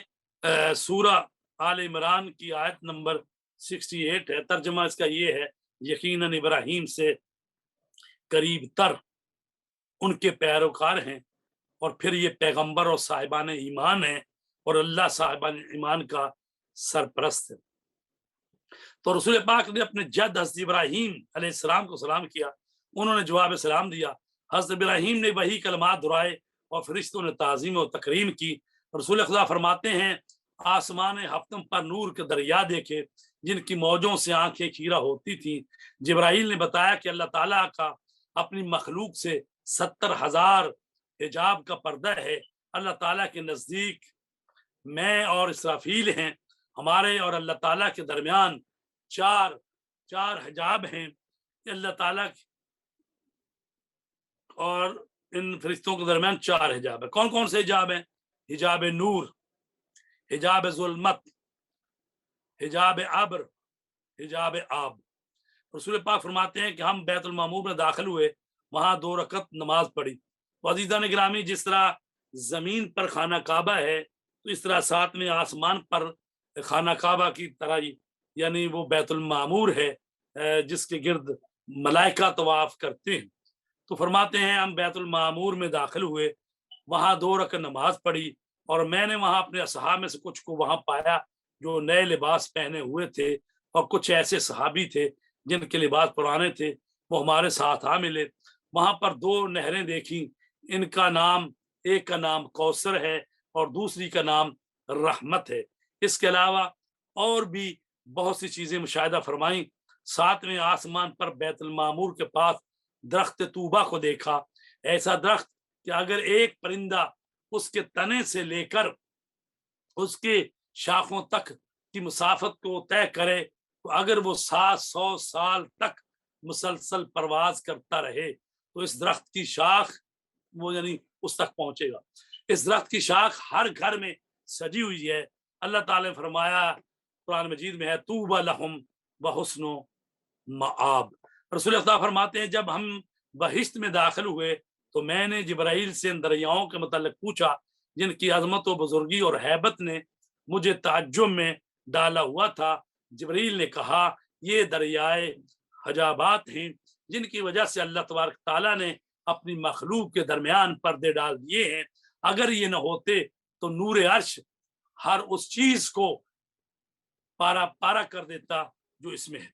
سورہ آل عمران کی آیت نمبر 68 ہے۔ ترجمہ اس کا یہ ہے، یقیناً ابراہیم سے قریب تر ان کے پیروکار ہیں، اور پھر یہ پیغمبر اور صاحبان ایمان ہیں، اور اللہ صاحبان ایمان کا سرپرست ہے۔ تو رسول پاک نے اپنے جد حضرت ابراہیم علیہ السلام کو سلام کیا، انہوں نے جواب سلام دیا۔ حضرت ابراہیم نے وہی کلمات دہرائے اور فرشتوں نے تعظیم و تکریم کی۔ رسول خدا فرماتے ہیں آسمان ہفتم پر نور کے دریا دیکھے جن کی موجوں سے آنکھیں کھیرا ہوتی تھیں۔ جبرائیل نے بتایا کہ اللہ تعالیٰ کا اپنی مخلوق سے 70,000 حجاب کا پردہ ہے۔ اللہ تعالیٰ کے نزدیک میں اور اسرافیل ہیں، ہمارے اور اللہ تعالیٰ کے درمیان چار حجاب ہیں۔ اللہ تعالیٰ اور ان فرشتوں کے درمیان 4 حجاب ہیں۔ کون کون سے حجاب ہیں؟ حجاب نور، حجاب ظلمت، حجاب ابر، حجاب آب۔ رسول پاک فرماتے ہیں کہ ہم بیت المعمور میں داخل ہوئے، وہاں 2 رکعت نماز پڑھی۔ تو عزیزان گرامی، جس طرح زمین پر خانہ کعبہ ہے تو اس طرح 7ویں آسمان پر خانہ کعبہ کی طرح ہی، یعنی وہ بیت المعمور ہے جس کے گرد ملائکہ طواف کرتے ہیں۔ تو فرماتے ہیں ہم بیت المعمور میں داخل ہوئے، وہاں 2 رکعت نماز پڑھی، اور میں نے وہاں اپنے اصحاب میں سے کچھ کو وہاں پایا جو نئے لباس پہنے ہوئے تھے، اور کچھ ایسے صحابی تھے جن کے لباس پرانے تھے، وہ ہمارے ساتھ آ ملے۔ وہاں پر 2 نہریں دیکھیں، ان کا نام، ایک کا نام کوثر ہے اور دوسری کا نام رحمت ہے۔ اس کے علاوہ اور بھی بہت سی چیزیں مشاہدہ فرمائیں۔ 7ویں آسمان پر بیت المعمور کے پاس درخت طوبہ کو دیکھا، ایسا درخت کہ اگر ایک پرندہ اس کے تنے سے لے کر اس کے شاخوں تک کی مسافت کو طے کرے تو اگر وہ 700 سال تک مسلسل پرواز کرتا رہے تو اس درخت کی شاخ وہ یعنی اس تک پہنچے گا۔ اس درخت کی شاخ ہر گھر میں سجی ہوئی ہے۔ اللہ تعالیٰ نے فرمایا قرآن مجید میں ہے طوبی لہم وحسن مآب۔ رسول خدا فرماتے ہیں جب ہم بہشت میں داخل ہوئے تو میں نے جبرائیل سے ان دریاؤں کے متعلق پوچھا جن کی عظمت و بزرگی اور ہیبت نے مجھے تعجب میں ڈالا ہوا تھا۔ جبرائیل نے کہا یہ دریائے حجابات ہیں جن کی وجہ سے اللہ تبارک تعالیٰ نے اپنی مخلوق کے درمیان پردے ڈال دیے ہیں۔ اگر یہ نہ ہوتے تو نور عرش ہر اس چیز کو پارا پارا کر دیتا جو اس میں ہے۔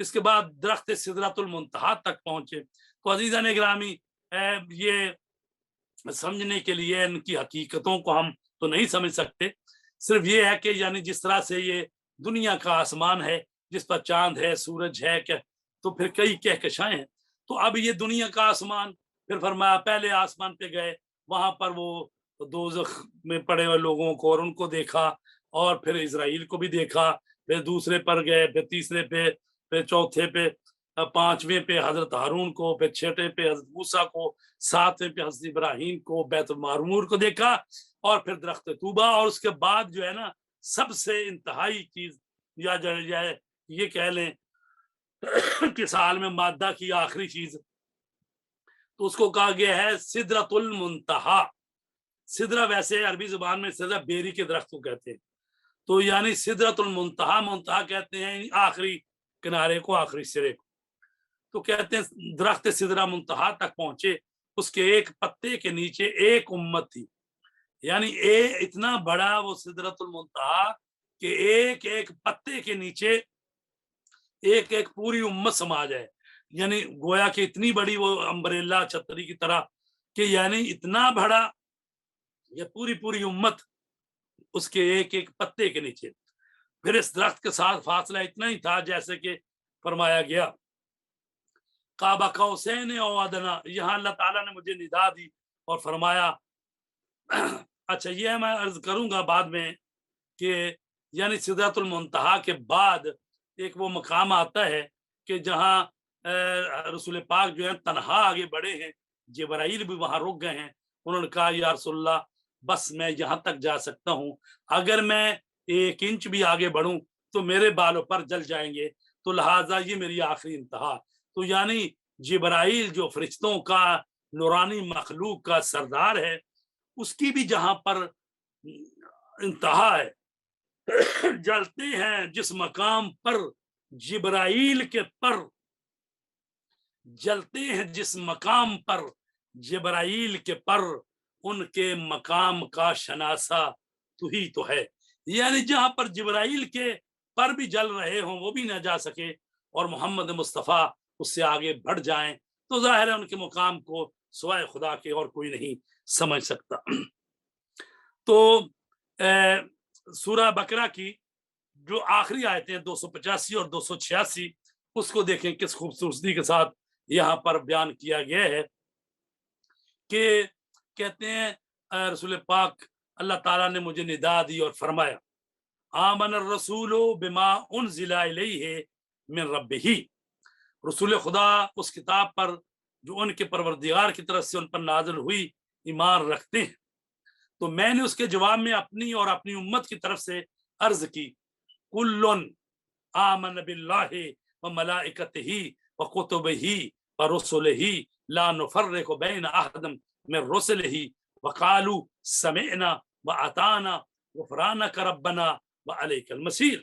اس کے بعد درخت سدرۃ المنتہا تک پہنچے۔ تو عزیزان گرامی، یہ سمجھنے کے لیے ان کی حقیقتوں کو ہم تو نہیں سمجھ سکتے، صرف یہ ہے کہ یعنی جس طرح سے یہ دنیا کا آسمان ہے جس پر چاند ہے، سورج ہے، تو پھر کئی کہکشائیں ہیں، تو اب یہ دنیا کا آسمان، پھر فرمایا پہلے آسمان پہ گئے، وہاں پر وہ دوزخ میں پڑے ہوئے لوگوں کو اور ان کو دیکھا، اور پھر اسرائیل کو بھی دیکھا، پھر دوسرے پر گئے، پھر تیسرے پہ، پھر چوتھے پہ، 5ویں پہ حضرت ہارون کو، پھر 6 پہ حضرت موسیٰ کو، 7ویں پہ حضرت ابراہیم کو، بیت المعمور کو دیکھا، اور پھر درخت طوبہ، اور اس کے بعد جو ہے نا سب سے انتہائی چیز یا یہ کہہ لیں کہ سال میں مادہ کی آخری چیز، تو اس کو کہا گیا ہے سدرۃ المنتہا۔ سدرہ ویسے عربی زبان میں سدرہ بیری کے درخت کو کہتے ہیں، تو یعنی سدرۃ المنتہا، منتہا کہتے ہیں آخری کنارے کو، آخری سرے کو، تو کہتے ہیں درخت سدرہ منتہا تک پہنچے۔ اس کے ایک پتے کے نیچے ایک امت تھی، یعنی اتنا بڑا وہ سدرۃ المنتہا کہ ایک ایک پتے کے نیچے ایک ایک پوری امت سما جائے، یعنی گویا کہ اتنی بڑی وہ امبریلا چھتری کی طرح کہ یعنی اتنا بڑا یہ پوری پوری امت اس کے ایک ایک پتے کے نیچے۔ پھر اس درخت کے ساتھ فاصلہ اتنا ہی تھا جیسے کہ فرمایا گیا قاب قوسین او ادنا، یہاں اللہ تعالیٰ نے مجھے ندا دی اور فرمایا اچھا یہ میں عرض کروں گا بعد میں کہ یعنی سدرۃ المنتہا کے بعد ایک وہ مقام آتا ہے کہ جہاں رسول پاک جو ہے تنہا آگے بڑھے ہیں، جبرائیل بھی وہاں رک گئے ہیں، انہوں نے کہا یا رسول اللہ بس میں یہاں تک جا سکتا ہوں، اگر میں 1 انچ بھی آگے بڑھوں تو میرے بالوں پر جل جائیں گے، تو لہٰذا یہ میری آخری انتہا۔ تو یعنی جبرائیل جو فرشتوں کا نورانی مخلوق کا سردار ہے، اس کی بھی جہاں پر انتہا ہے، جلتے ہیں جس مقام پر جبرائیل کے پر، جلتے ہیں جس مقام پر جبرائیل کے پر، ان کے مقام کا شناسہ تو ہی تو ہے، یعنی جہاں پر جبرائیل کے پر بھی جل رہے ہوں وہ بھی نہ جا سکے اور محمد مصطفیٰ اس سے آگے بڑھ جائیں، تو ظاہر ہے ان کے مقام کو سوائے خدا کے اور کوئی نہیں سمجھ سکتا۔ تو سورہ بقرہ کی جو آخری آیتیں 285 اور 286 اس کو دیکھیں کس خوبصورتی کے ساتھ یہاں پر بیان کیا گیا ہے کہ کہتے ہیں رسول پاک اللہ تعالیٰ نے مجھے ندا دی اور فرمایا آمن الرسول بما انزل الیہ من ربہ، رسول خدا اس کتاب پر جو ان کے پروردگار کی طرف سے ان پر نازل ہوئی ایمان رکھتے ہیں۔ تو میں نے اس کے جواب میں اپنی اور اپنی امت کی طرف سے عرض کی کل آمن باللہ وملائکتہ وکتبہ ورسلہ لا نفرق بین احد من رسلہ وقالوا سمعنا واطعنا غفرانک ربنا وعلیک المصیر،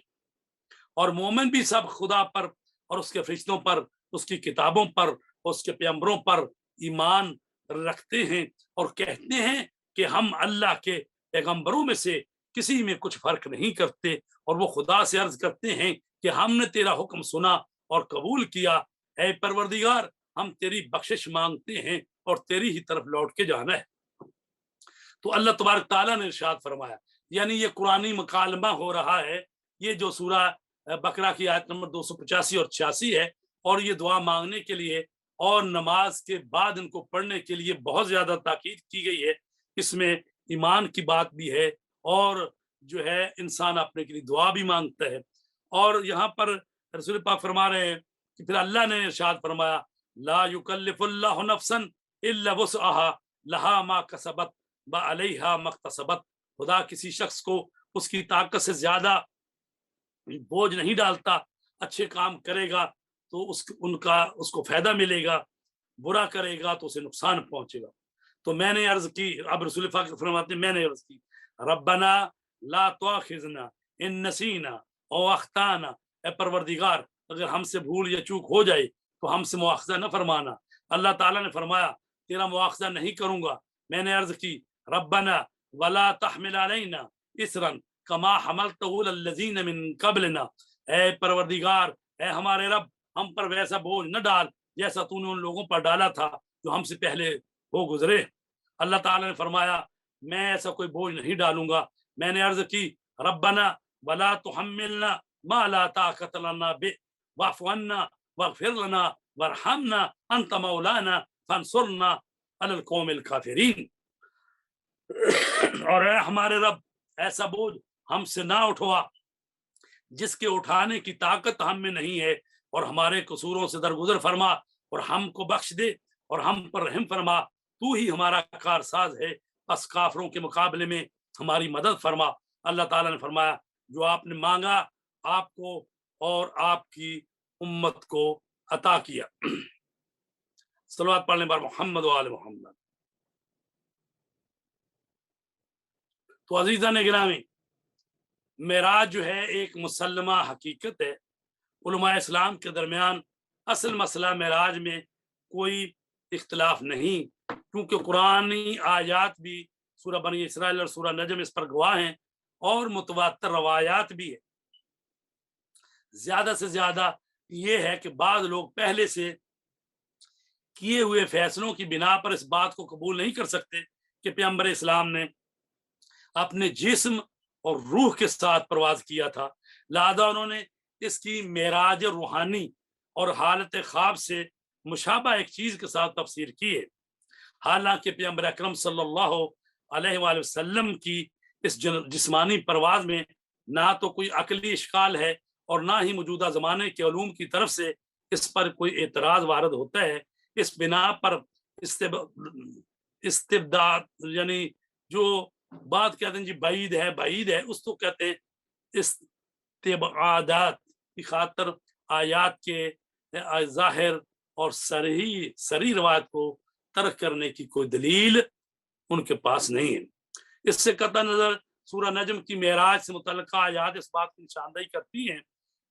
اور مومن بھی سب خدا پر اور اس کے فرشتوں پر، اس کی کتابوں پر، اس کے پیغمبروں پر ایمان رکھتے ہیں اور کہتے ہیں کہ ہم اللہ کے پیغمبروں میں سے کسی میں کچھ فرق نہیں کرتے، اور وہ خدا سے عرض کرتے ہیں کہ ہم نے تیرا حکم سنا اور قبول کیا، اے پروردگار ہم تیری بخشش مانگتے ہیں اور تیری ہی طرف لوٹ کے جانا ہے۔ تو اللہ تبارک تعالیٰ نے ارشاد فرمایا، یعنی یہ قرآنی مکالمہ ہو رہا ہے، یہ جو سورہ بقرہ کی آیت نمبر 285 اور 86 ہے، اور یہ دعا مانگنے کے لیے اور نماز کے بعد ان کو پڑھنے کے لیے بہت زیادہ تاکید کی گئی ہے، اس میں ایمان کی بات بھی ہے اور جو ہے انسان اپنے کے لیے دعا بھی مانگتا ہے۔ اور یہاں پر رسول پاک فرما رہے ہیں کہ پھر اللہ نے ارشاد فرمایا لا یکلف اللہ نفسا الا وسعها لہا ما کسبت وعلیہا ما اکتسبت، خدا کسی شخص کو اس کی طاقت سے زیادہ بوجھ نہیں ڈالتا، اچھے کام کرے گا تو اس کو فائدہ ملے گا، برا کرے گا تو اسے نقصان پہنچے گا۔ تو میں نے عرض کی، اب رسول پاک فرماتے ہیں میں نے عرض کی ربنا لا تؤاخذنا ان نسینا او اخطانا، اے پروردگار اگر ہم سے بھول یا چوک ہو جائے تو ہم سے مواخذہ نہ فرمانا۔ اللہ تعالیٰ نے فرمایا تیرا مواخذہ نہیں کروں گا۔ میں نے عرض کی ربنا ولا تحمل علینا اسرا کما حملتہ علی الذین من قبلنا، اے پروردگار اے ہمارے رب ہم پر ویسا بوجھ نہ ڈال جیسا تو نے ان لوگوں پر ڈالا تھا جو ہم سے پہلے ہو گزرے۔ اللہ تعالیٰ نے فرمایا میں ایسا کوئی بوجھ نہیں ڈالوں گا۔ میں نے عرض کی ربنا ولا تحملنا ما لا طاقت لنا به واعف عنا واغفر لنا وارحمنا انت مولانا فانصرنا علی القوم الکافرین، اور اے ہمارے رب ایسا بوجھ ہم سے نہ اٹھوا جس کے اٹھانے کی طاقت ہم میں نہیں ہے، اور ہمارے قصوروں سے درگزر فرما اور ہم کو بخش دے اور ہم پر رحم فرما، تو ہی ہمارا کارساز ہے، بس کافروں کے مقابلے میں ہماری مدد فرما۔ اللہ تعالیٰ نے فرمایا جو آپ نے مانگا آپ کو اور آپ کی امت کو عطا کیا۔ صلوات پڑھنے پر محمد و آل محمد۔ تو عزیزان گرامی، معراج جو ہے ایک مسلمہ حقیقت ہے، علماء اسلام کے درمیان اصل مسئلہ معراج میں کوئی اختلاف نہیں کیونکہ قرآنی آیات بھی سورہ بنی اسرائیل اور سورہ نجم اس پر گواہ ہیں، اور متواتر روایات بھی ہے۔ زیادہ سے زیادہ یہ ہے کہ بعض لوگ پہلے سے کیے ہوئے فیصلوں کی بنا پر اس بات کو قبول نہیں کر سکتے کہ پیغمبر اسلام نے اپنے جسم اور روح کے ساتھ پرواز کیا تھا، لہذا انہوں نے اس کی معراج روحانی اور حالت خواب سے مشابہ ایک چیز کے ساتھ تفسیر کی ہے۔ حالانکہ پیغمبر اکرم صلی اللہ علیہ وآلہ وسلم کی اس جسمانی پرواز میں نہ تو کوئی عقلی اشکال ہے اور نہ ہی موجودہ زمانے کے علوم کی طرف سے اس پر کوئی اعتراض وارد ہوتا ہے۔ اس بنا پر استبداد یعنی جو بات کہتے ہیں جی بعید ہے اس کو کہتے ہیں استبعادات کی خاطر آیات کے ظاہر اور صریح روایت کو ترک کرنے کی کوئی دلیل ان کے پاس نہیں ہے۔ اس سے قطع نظر سورہ نجم کی معراج سے متعلقہ آیات اس بات کی نشاندہی کرتی ہیں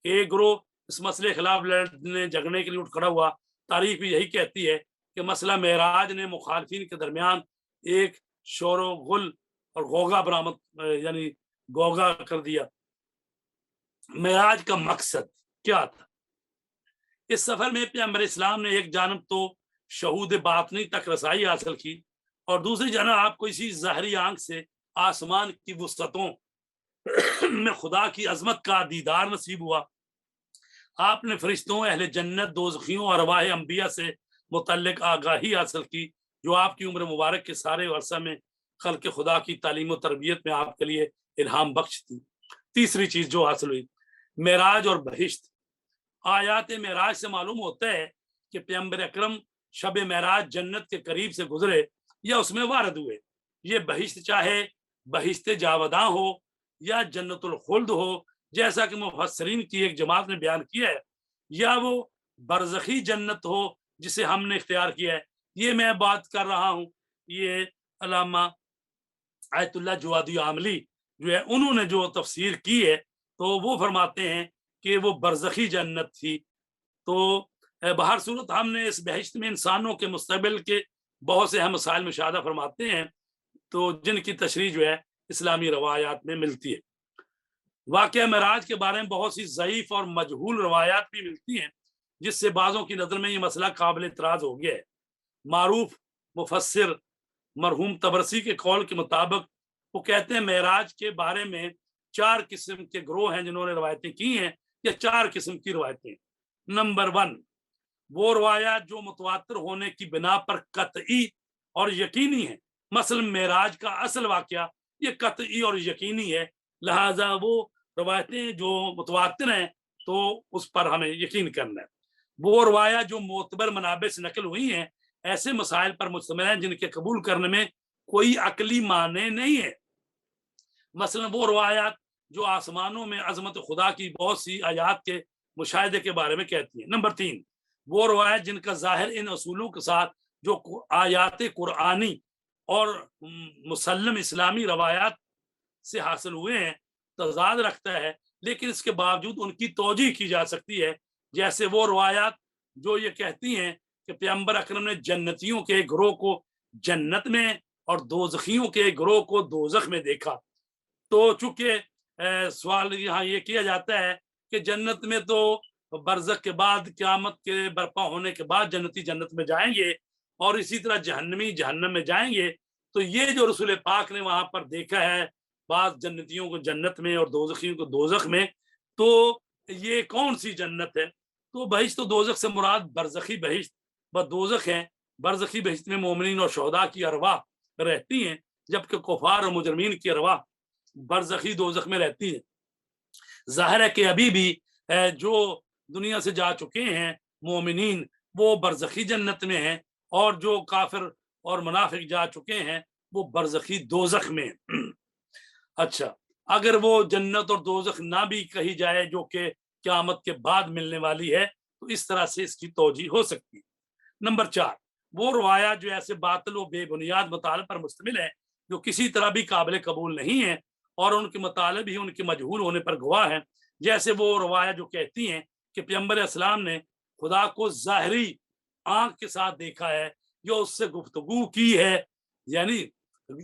کہ ایک گروہ اس مسئلے کے خلاف لڑنے جھگڑنے کے لیے اٹھ کھڑا ہوا۔ تاریخ بھی یہی کہتی ہے کہ مسئلہ معراج نے مخالفین کے درمیان ایک شور و غل اور غوغا برآمد یعنی گوگا کر دیا۔ معراج کا مقصد کیا تھا؟ اس سفر میں پیغمبر اسلام نے ایک جانب تو شہود باطنی تک رسائی حاصل کی، اور دوسری جانب آپ کو اسی ظاہری آنکھ سے آسمان کی وسعتوں میں خدا کی عظمت کا دیدار نصیب ہوا۔ آپ نے فرشتوں، اہل جنت، دوزخیوں اور ارواح انبیاء سے متعلق آگاہی حاصل کی جو آپ کی عمر مبارک کے سارے عرصہ میں خلق خدا کی تعلیم و تربیت میں آپ کے لیے الہام بخش تھی۔ تیسری چیز جو حاصل ہوئی، معراج اور بہشت۔ آیات معراج سے معلوم ہوتا ہے کہ پیغمبر اکرم شب معراج جنت کے قریب سے گزرے یا اس میں وارد ہوئے۔ یہ بہشت چاہے بہشت جاوداں ہو یا جنت الخلد ہو جیسا کہ مفسرین کی ایک جماعت نے بیان کیا ہے، یا وہ برزخی جنت ہو جسے ہم نے اختیار کیا ہے، یہ میں بات کر رہا ہوں۔ یہ علامہ آیت اللہ جوادی عاملی جو ہے انہوں نے جو تفسیر کی ہے تو وہ فرماتے ہیں کہ وہ برزخی جنت تھی۔ تو بہر صورت ہم نے اس بہشت میں انسانوں کے مستقبل کے بہت سے اہم مسائل مشاہدہ فرماتے ہیں تو جن کی تشریح جو ہے اسلامی روایات میں ملتی ہے۔ واقعہ معراج کے بارے میں بہت سی ضعیف اور مجہول روایات بھی ملتی ہیں جس سے بعضوں کی نظر میں یہ مسئلہ قابل اعتراض ہو گیا ہے۔ معروف مفسر مرحوم طبرسی کے قول کے مطابق وہ کہتے ہیں معراج کے بارے میں 4 قسم کے گروہ ہیں جنہوں نے روایتیں کی ہیں، یا 4 قسم کی روایتیں۔ نمبر 1، وہ روایات جو متواتر ہونے کی بنا پر قطعی اور یقینی ہیں، مثلا معراج کا اصل واقعہ یہ قطعی اور یقینی ہے، لہٰذا وہ روایتیں جو متواتر ہیں تو اس پر ہمیں یقین کرنا ہے۔ وہ روایات جو معتبر منابع سے نقل ہوئی ہیں ایسے مسائل پر مشتمل ہیں جن کے قبول کرنے میں کوئی عقلی معنی نہیں ہے، مثلا وہ روایات جو آسمانوں میں عظمت خدا کی بہت سی آیات کے مشاہدے کے بارے میں کہتی ہیں۔ نمبر 3، وہ روایات جن کا ظاہر ان اصولوں کے ساتھ جو آیات قرآنی اور مسلم اسلامی روایات سے حاصل ہوئے ہیں تضاد رکھتا ہے، لیکن اس کے باوجود ان کی توجیہ کی جا سکتی ہے، جیسے وہ روایات جو یہ کہتی ہیں کہ پیغمبر اکرم نے جنتیوں کے گروہ کو جنت میں اور دوزخیوں کے گروہ کو دوزخ میں دیکھا۔ تو چونکہ سوال یہاں یہ کیا جاتا ہے کہ جنت میں تو برزخ کے بعد قیامت کے برپا ہونے کے بعد جنتی جنت میں جائیں گے اور اسی طرح جہنمی جہنم میں جائیں گے، تو یہ جو رسول پاک نے وہاں پر دیکھا ہے بعض جنتیوں کو جنت میں اور دوزخیوں کو دوزخ میں، تو یہ کون سی جنت ہے؟ تو بہشت و دوزخ سے مراد برزخی بہشت و دوزخ ہیں۔ برزخی بہشت میں مومنین اور شہداء کی ارواح رہتی ہیں، جبکہ کفار اور مجرمین کی ارواح برزخی دوزخ میں رہتی ہیں۔ ظاہر ہے کہ ابھی بھی جو دنیا سے جا چکے ہیں مومنین وہ برزخی جنت میں ہیں، اور جو کافر اور منافق جا چکے ہیں وہ برزخی دوزخ میں ہیں۔ اچھا، اگر وہ جنت اور دوزخ نہ بھی کہی جائے جو کہ قیامت کے بعد ملنے والی ہے تو اس طرح سے اس کی توجیہ ہو سکتی ہے۔ نمبر 4، وہ روایات جو ایسے باطل و بے بنیاد مطالب پر مشتمل ہیں جو کسی طرح بھی قابل قبول نہیں ہیں اور ان کے مطالب ہی ان کے مجہول ہونے پر گواہ ہیں، جیسے وہ روایات جو کہتی ہیں کہ پیغمبر اسلام نے خدا کو ظاہری آنکھ کے ساتھ دیکھا ہے جو اس سے گفتگو کی ہے، یعنی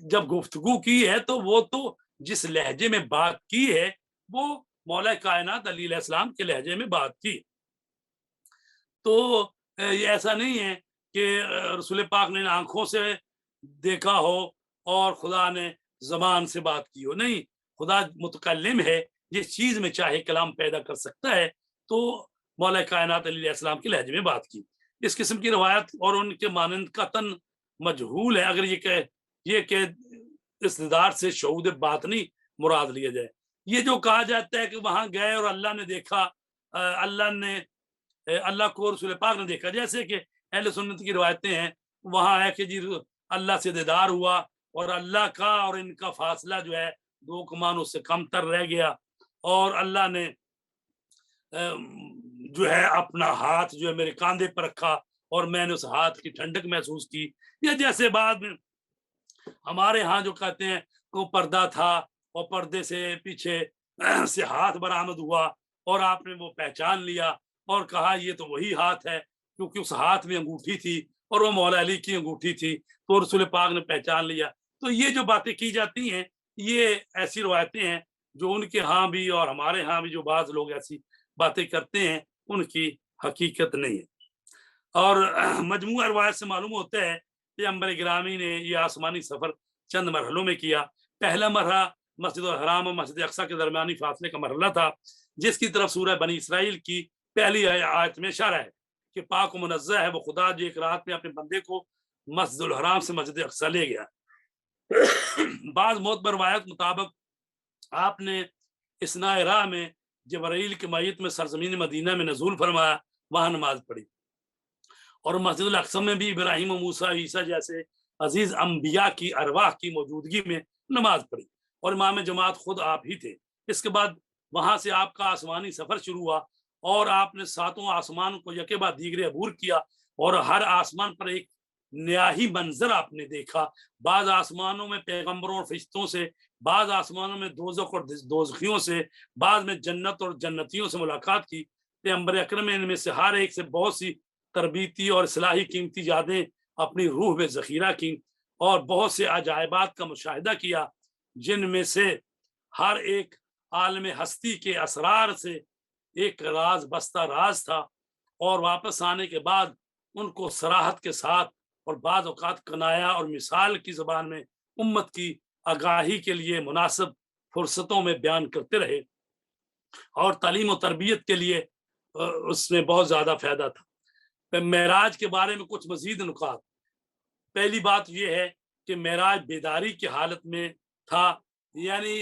جب گفتگو کی ہے تو وہ تو جس لہجے میں بات کی ہے وہ مولا کائنات علی علیہ السلام کے لہجے میں بات کی. تو یہ ایسا نہیں ہے کہ رسول پاک نے آنکھوں سے دیکھا ہو اور خدا نے زبان سے بات کی ہو. نہیں، خدا متکلم ہے، جس چیز میں چاہے کلام پیدا کر سکتا ہے. تو مولا کائنات علیہ السلام کے لہجے میں بات کی. اس قسم کی روایت اور ان کے مانند قطعاً مجہول ہے اگر یہ کہ استدار سے شہود باطنی مراد لیا جائے. یہ جو کہا جاتا ہے کہ وہاں گئے اور اللہ نے دیکھا، اللہ کو رسول پاک نے دیکھا، جیسے کہ اہل سنت کی روایتیں ہیں، وہاں ہے کہ جی اللہ سے دیدار ہوا اور اللہ کا اور ان کا فاصلہ جو ہے 2 کمان اس سے کم تر رہ گیا، اور اللہ نے جو ہے اپنا ہاتھ جو ہے میرے کاندھے پر رکھا اور میں نے اس ہاتھ کی ٹھنڈک محسوس کی. یا جیسے بعد میں ہمارے ہاں جو کہتے ہیں وہ پردہ تھا اور پردے سے پیچھے سے ہاتھ برآمد ہوا اور آپ نے وہ پہچان لیا اور کہا یہ تو وہی ہاتھ ہے، کیونکہ اس ہاتھ میں انگوٹھی تھی اور وہ مولا علی کی انگوٹھی تھی، تو رسول پاک نے پہچان لیا. تو یہ جو باتیں کی جاتی ہیں یہ ایسی روایتیں ہیں جو ان کے ہاں بھی اور ہمارے ہاں بھی جو بعض لوگ ایسی باتیں کرتے ہیں ان کی حقیقت نہیں ہے. اور مجموعہ روایت سے معلوم ہوتا ہے کہ پیغمبر گرامی نے یہ آسمانی سفر چند مرحلوں میں کیا. پہلا مرحلہ مسجد الحرام اور مسجد اقصی کے درمیانی فاصلے کا مرحلہ تھا، جس کی طرف سورہ بنی اسرائیل کی پہلی آیت میں اشارہ ہے کہ پاک و منزہ ہے وہ خدا جو ایک رات میں اپنے بندے کو مسجد الحرام سے مسجد اقصی لے گیا. بعض معتبر روایت مطابق آپ نے اثناء راہ میں جبرائیل کے میت میں سرزمین مدینہ میں نزول فرمایا، وہاں نماز پڑھی، اور مسجد الاقصی میں بھی ابراہیم و موسیٰ عیسیٰ جیسے عزیز انبیاء کی ارواح کی موجودگی میں نماز پڑھی، اور امام جماعت خود آپ ہی تھے. اس کے بعد وہاں سے آپ کا آسمانی سفر شروع ہوا اور آپ نے 7 آسمان کو یکے بعد دیگرے عبور کیا، اور ہر آسمان پر ایک نیا ہی منظر آپ نے دیکھا. بعض آسمانوں میں پیغمبروں اور فرشتوں سے، بعض آسمانوں میں دوزخ اور دوزخیوں سے، بعض میں جنت اور جنتیوں سے ملاقات کی. پیغمبر اکرم نے ان میں سے ہر ایک سے بہت سی تربیتی اور اصلاحی قیمتی یادیں اپنی روح میں ذخیرہ کی اور بہت سے عجائبات کا مشاہدہ کیا، جن میں سے ہر ایک عالم ہستی کے اسرار سے ایک راز بستہ راز تھا، اور واپس آنے کے بعد ان کو صراحت کے ساتھ اور بعض اوقات کنایا اور مثال کی زبان میں امت کی آگاہی کے لیے مناسب فرصتوں میں بیان کرتے رہے، اور تعلیم و تربیت کے لیے اس میں بہت زیادہ فائدہ تھا. معراج کے بارے میں کچھ مزید نکات. پہلی بات یہ ہے کہ معراج بیداری کی حالت میں تھا، یعنی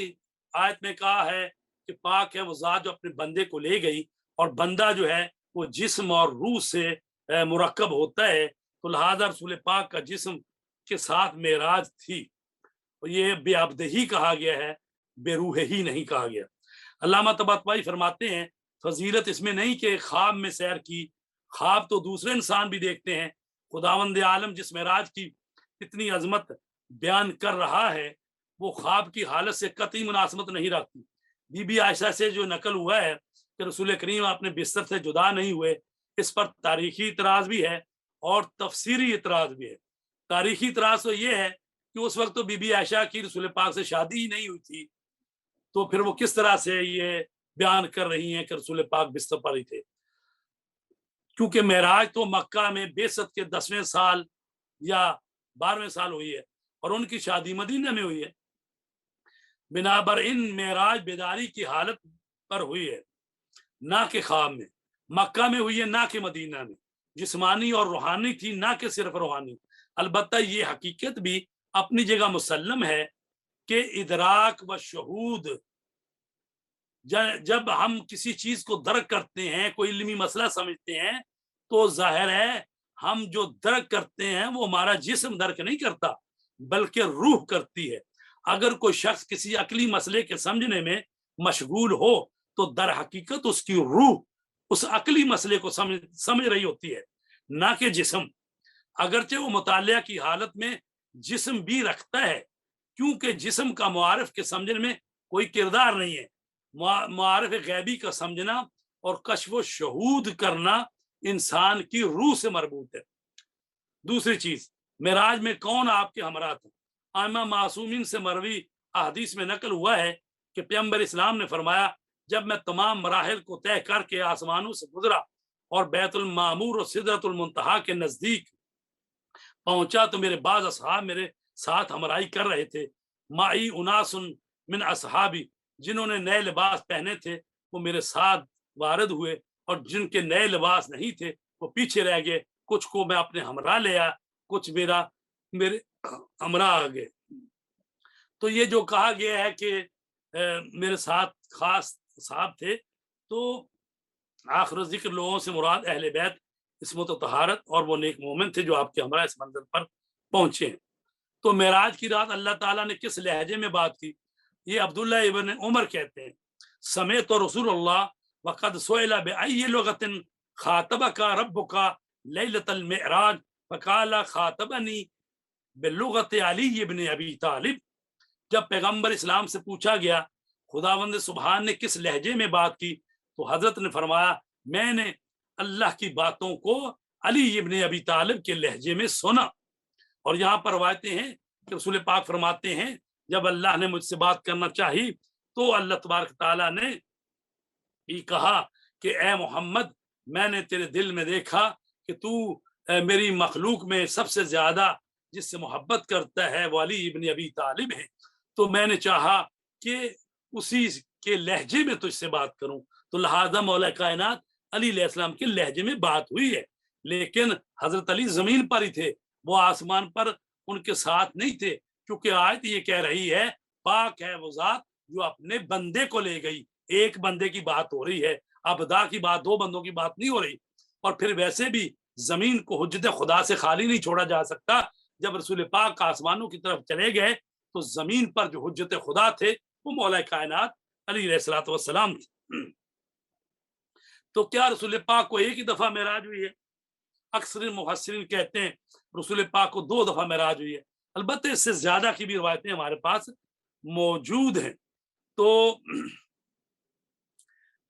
آیت میں کہا ہے کہ پاک ہے وہ ذات جو اپنے بندے کو لے گئی، اور بندہ جو ہے وہ جسم اور روح سے مرکب ہوتا ہے، تو لہذا رسول پاک کا جسم کے ساتھ معراج تھی. یہ بے عبد ہی کہا گیا ہے، بے روح ہی نہیں کہا گیا. علامہ طباطبائی فرماتے ہیں فضیلت اس میں نہیں کہ خواب میں سیر کی، خواب تو دوسرے انسان بھی دیکھتے ہیں. خداوند عالم جس معراج کی اتنی عظمت بیان کر رہا ہے وہ خواب کی حالت سے قطعی مناسبت نہیں رکھتی. بی بی عائشہ سے جو نقل ہوا ہے کہ رسول کریم اپنے بستر سے جدا نہیں ہوئے، اس پر تاریخی اعتراض بھی ہے اور تفسیری اعتراض بھی ہے. تاریخی اعتراض تو یہ ہے کہ اس وقت تو بی بی عائشہ کی رسول پاک سے شادی ہی نہیں ہوئی تھی، تو پھر وہ کس طرح سے یہ بیان کر رہی ہیں کہ رسول پاک بستر پر ہی تھے، کیونکہ معراج تو مکہ میں بعثت کے 10ویں سال یا 12ویں سال ہوئی ہے اور ان کی شادی مدینہ میں ہوئی ہے. بنابر ان معراج بیداری کی حالت پر ہوئی ہے، نہ کہ خواب میں. مکہ میں ہوئی ہے نہ کہ مدینہ میں. جسمانی اور روحانی تھی نہ کہ صرف روحانی. البتہ یہ حقیقت بھی اپنی جگہ مسلم ہے کہ ادراک و شہود، جب ہم کسی چیز کو درک کرتے ہیں، کوئی علمی مسئلہ سمجھتے ہیں، تو ظاہر ہے ہم جو درک کرتے ہیں وہ ہمارا جسم درک نہیں کرتا بلکہ روح کرتی ہے. اگر کوئی شخص کسی عقلی مسئلے کے سمجھنے میں مشغول ہو تو در حقیقت اس کی روح اس عقلی مسئلے کو سمجھ رہی ہوتی ہے، نہ کہ جسم، اگرچہ وہ مطالعہ کی حالت میں جسم بھی رکھتا ہے، کیونکہ جسم کا معارف کے سمجھنے میں کوئی کردار نہیں ہے. معارف غیبی کا سمجھنا اور کشف و شہود کرنا انسان کی روح سے مربوط ہے. دوسری چیز، معراج میں کون آپ کے ہمراہ تھا؟ ائمہ معصومین سے مروی احادیث میں نقل ہوا ہے کہ پیغمبر اسلام نے فرمایا جب میں تمام مراحل کو طے کر کے آسمانوں سے گزرا اور بیت المعمور اور سدرۃ المنتہا کے نزدیک پہنچا تو میرے بعض اصحاب میرے ساتھ ہمراہی کر رہے تھے، معی اناس من اصحابی، جنہوں نے نئے لباس پہنے تھے وہ میرے ساتھ وارد ہوئے، اور جن کے نئے لباس نہیں تھے وہ پیچھے رہ گئے، کچھ کو میں اپنے ہمراہ لے آیا، کچھ میرے ہمراہ آ گئے۔ تو یہ جو کہا گیا ہے کہ میرے ساتھ خاص صاحب تھے، تو آخر ذکر لوگوں سے مراد اہل بیت عصمت و طہارت اور وہ نیک مومن تھے جو آپ کے ہمراہ اس منزل پر پہنچے ہیں۔ تو معراج کی رات اللہ تعالیٰ نے کس لہجے میں بات کی؟ یہ عبداللہ ابن عمر کہتے ہیں سمیت رسول اللہ وقد سئل بأی لغت خاطبک ربک لیلۃ المعراج فقال خاطبنی بلغت علی ابن ابی طالب۔ جب پیغمبر اسلام سے پوچھا گیا خداوند سبحان نے کس لہجے میں بات کی تو حضرت نے فرمایا میں نے اللہ کی باتوں کو علی ابن ابی طالب کے لہجے میں سنا۔ اور یہاں پر روایتیں ہیں کہ رسول پاک فرماتے ہیں جب اللہ نے مجھ سے بات کرنا چاہی تو اللہ تبارک تعالیٰ نے یہ کہا کہ اے محمد میں نے تیرے دل میں دیکھا کہ تو میری مخلوق میں سب سے زیادہ جس سے محبت کرتا ہے وہ علی ابن ابی طالب ہے، تو میں نے چاہا کہ اسی کے لہجے میں تجھ سے بات کروں، تو لہذا مولا کائنات علی علیہ السلام کے لہجے میں بات ہوئی ہے۔ لیکن حضرت علی زمین پر ہی تھے، وہ آسمان پر ان کے ساتھ نہیں تھے، کیونکہ آیت یہ کہہ رہی ہے پاک ہے وہ ذات جو اپنے بندے کو لے گئی، ایک بندے کی بات ہو رہی ہے، ابدا کی بات، دو بندوں کی بات نہیں ہو رہی۔ اور پھر ویسے بھی زمین کو حجت خدا سے خالی نہیں چھوڑا جا سکتا، جب رسول پاک آسمانوں کی طرف چلے گئے تو زمین پر جو حجت خدا تھے وہ مولا کائنات علی علیہ الصلوۃ والسلام تھے۔ تو کیا رسول پاک کو ایک ہی دفعہ معراج ہوئی ہے؟ اکثر مفسرین کہتے ہیں رسول پاک کو 2 دفعہ معراج ہوئی ہے، البتہ اس سے زیادہ کی بھی روایتیں ہمارے پاس موجود ہیں۔ تو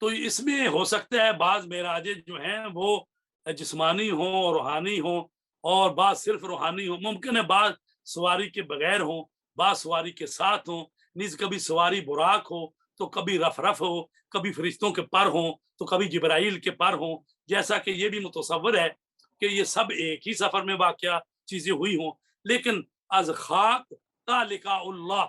اس میں ہو سکتا ہے بعض معراجیں جو ہیں وہ جسمانی ہوں اور روحانی ہوں، اور بعض صرف روحانی ہوں، ممکن ہے بعض سواری کے بغیر ہوں، بعض سواری کے ساتھ ہوں، نیز کبھی سواری براق ہو تو کبھی رف ہو، کبھی فرشتوں کے پر ہوں تو کبھی جبرائیل کے پر ہوں، جیسا کہ یہ بھی متصور ہے کہ یہ سب ایک ہی سفر میں واقعہ چیزیں ہوئی ہوں۔ لیکن از خاک تا لقاء اللہ،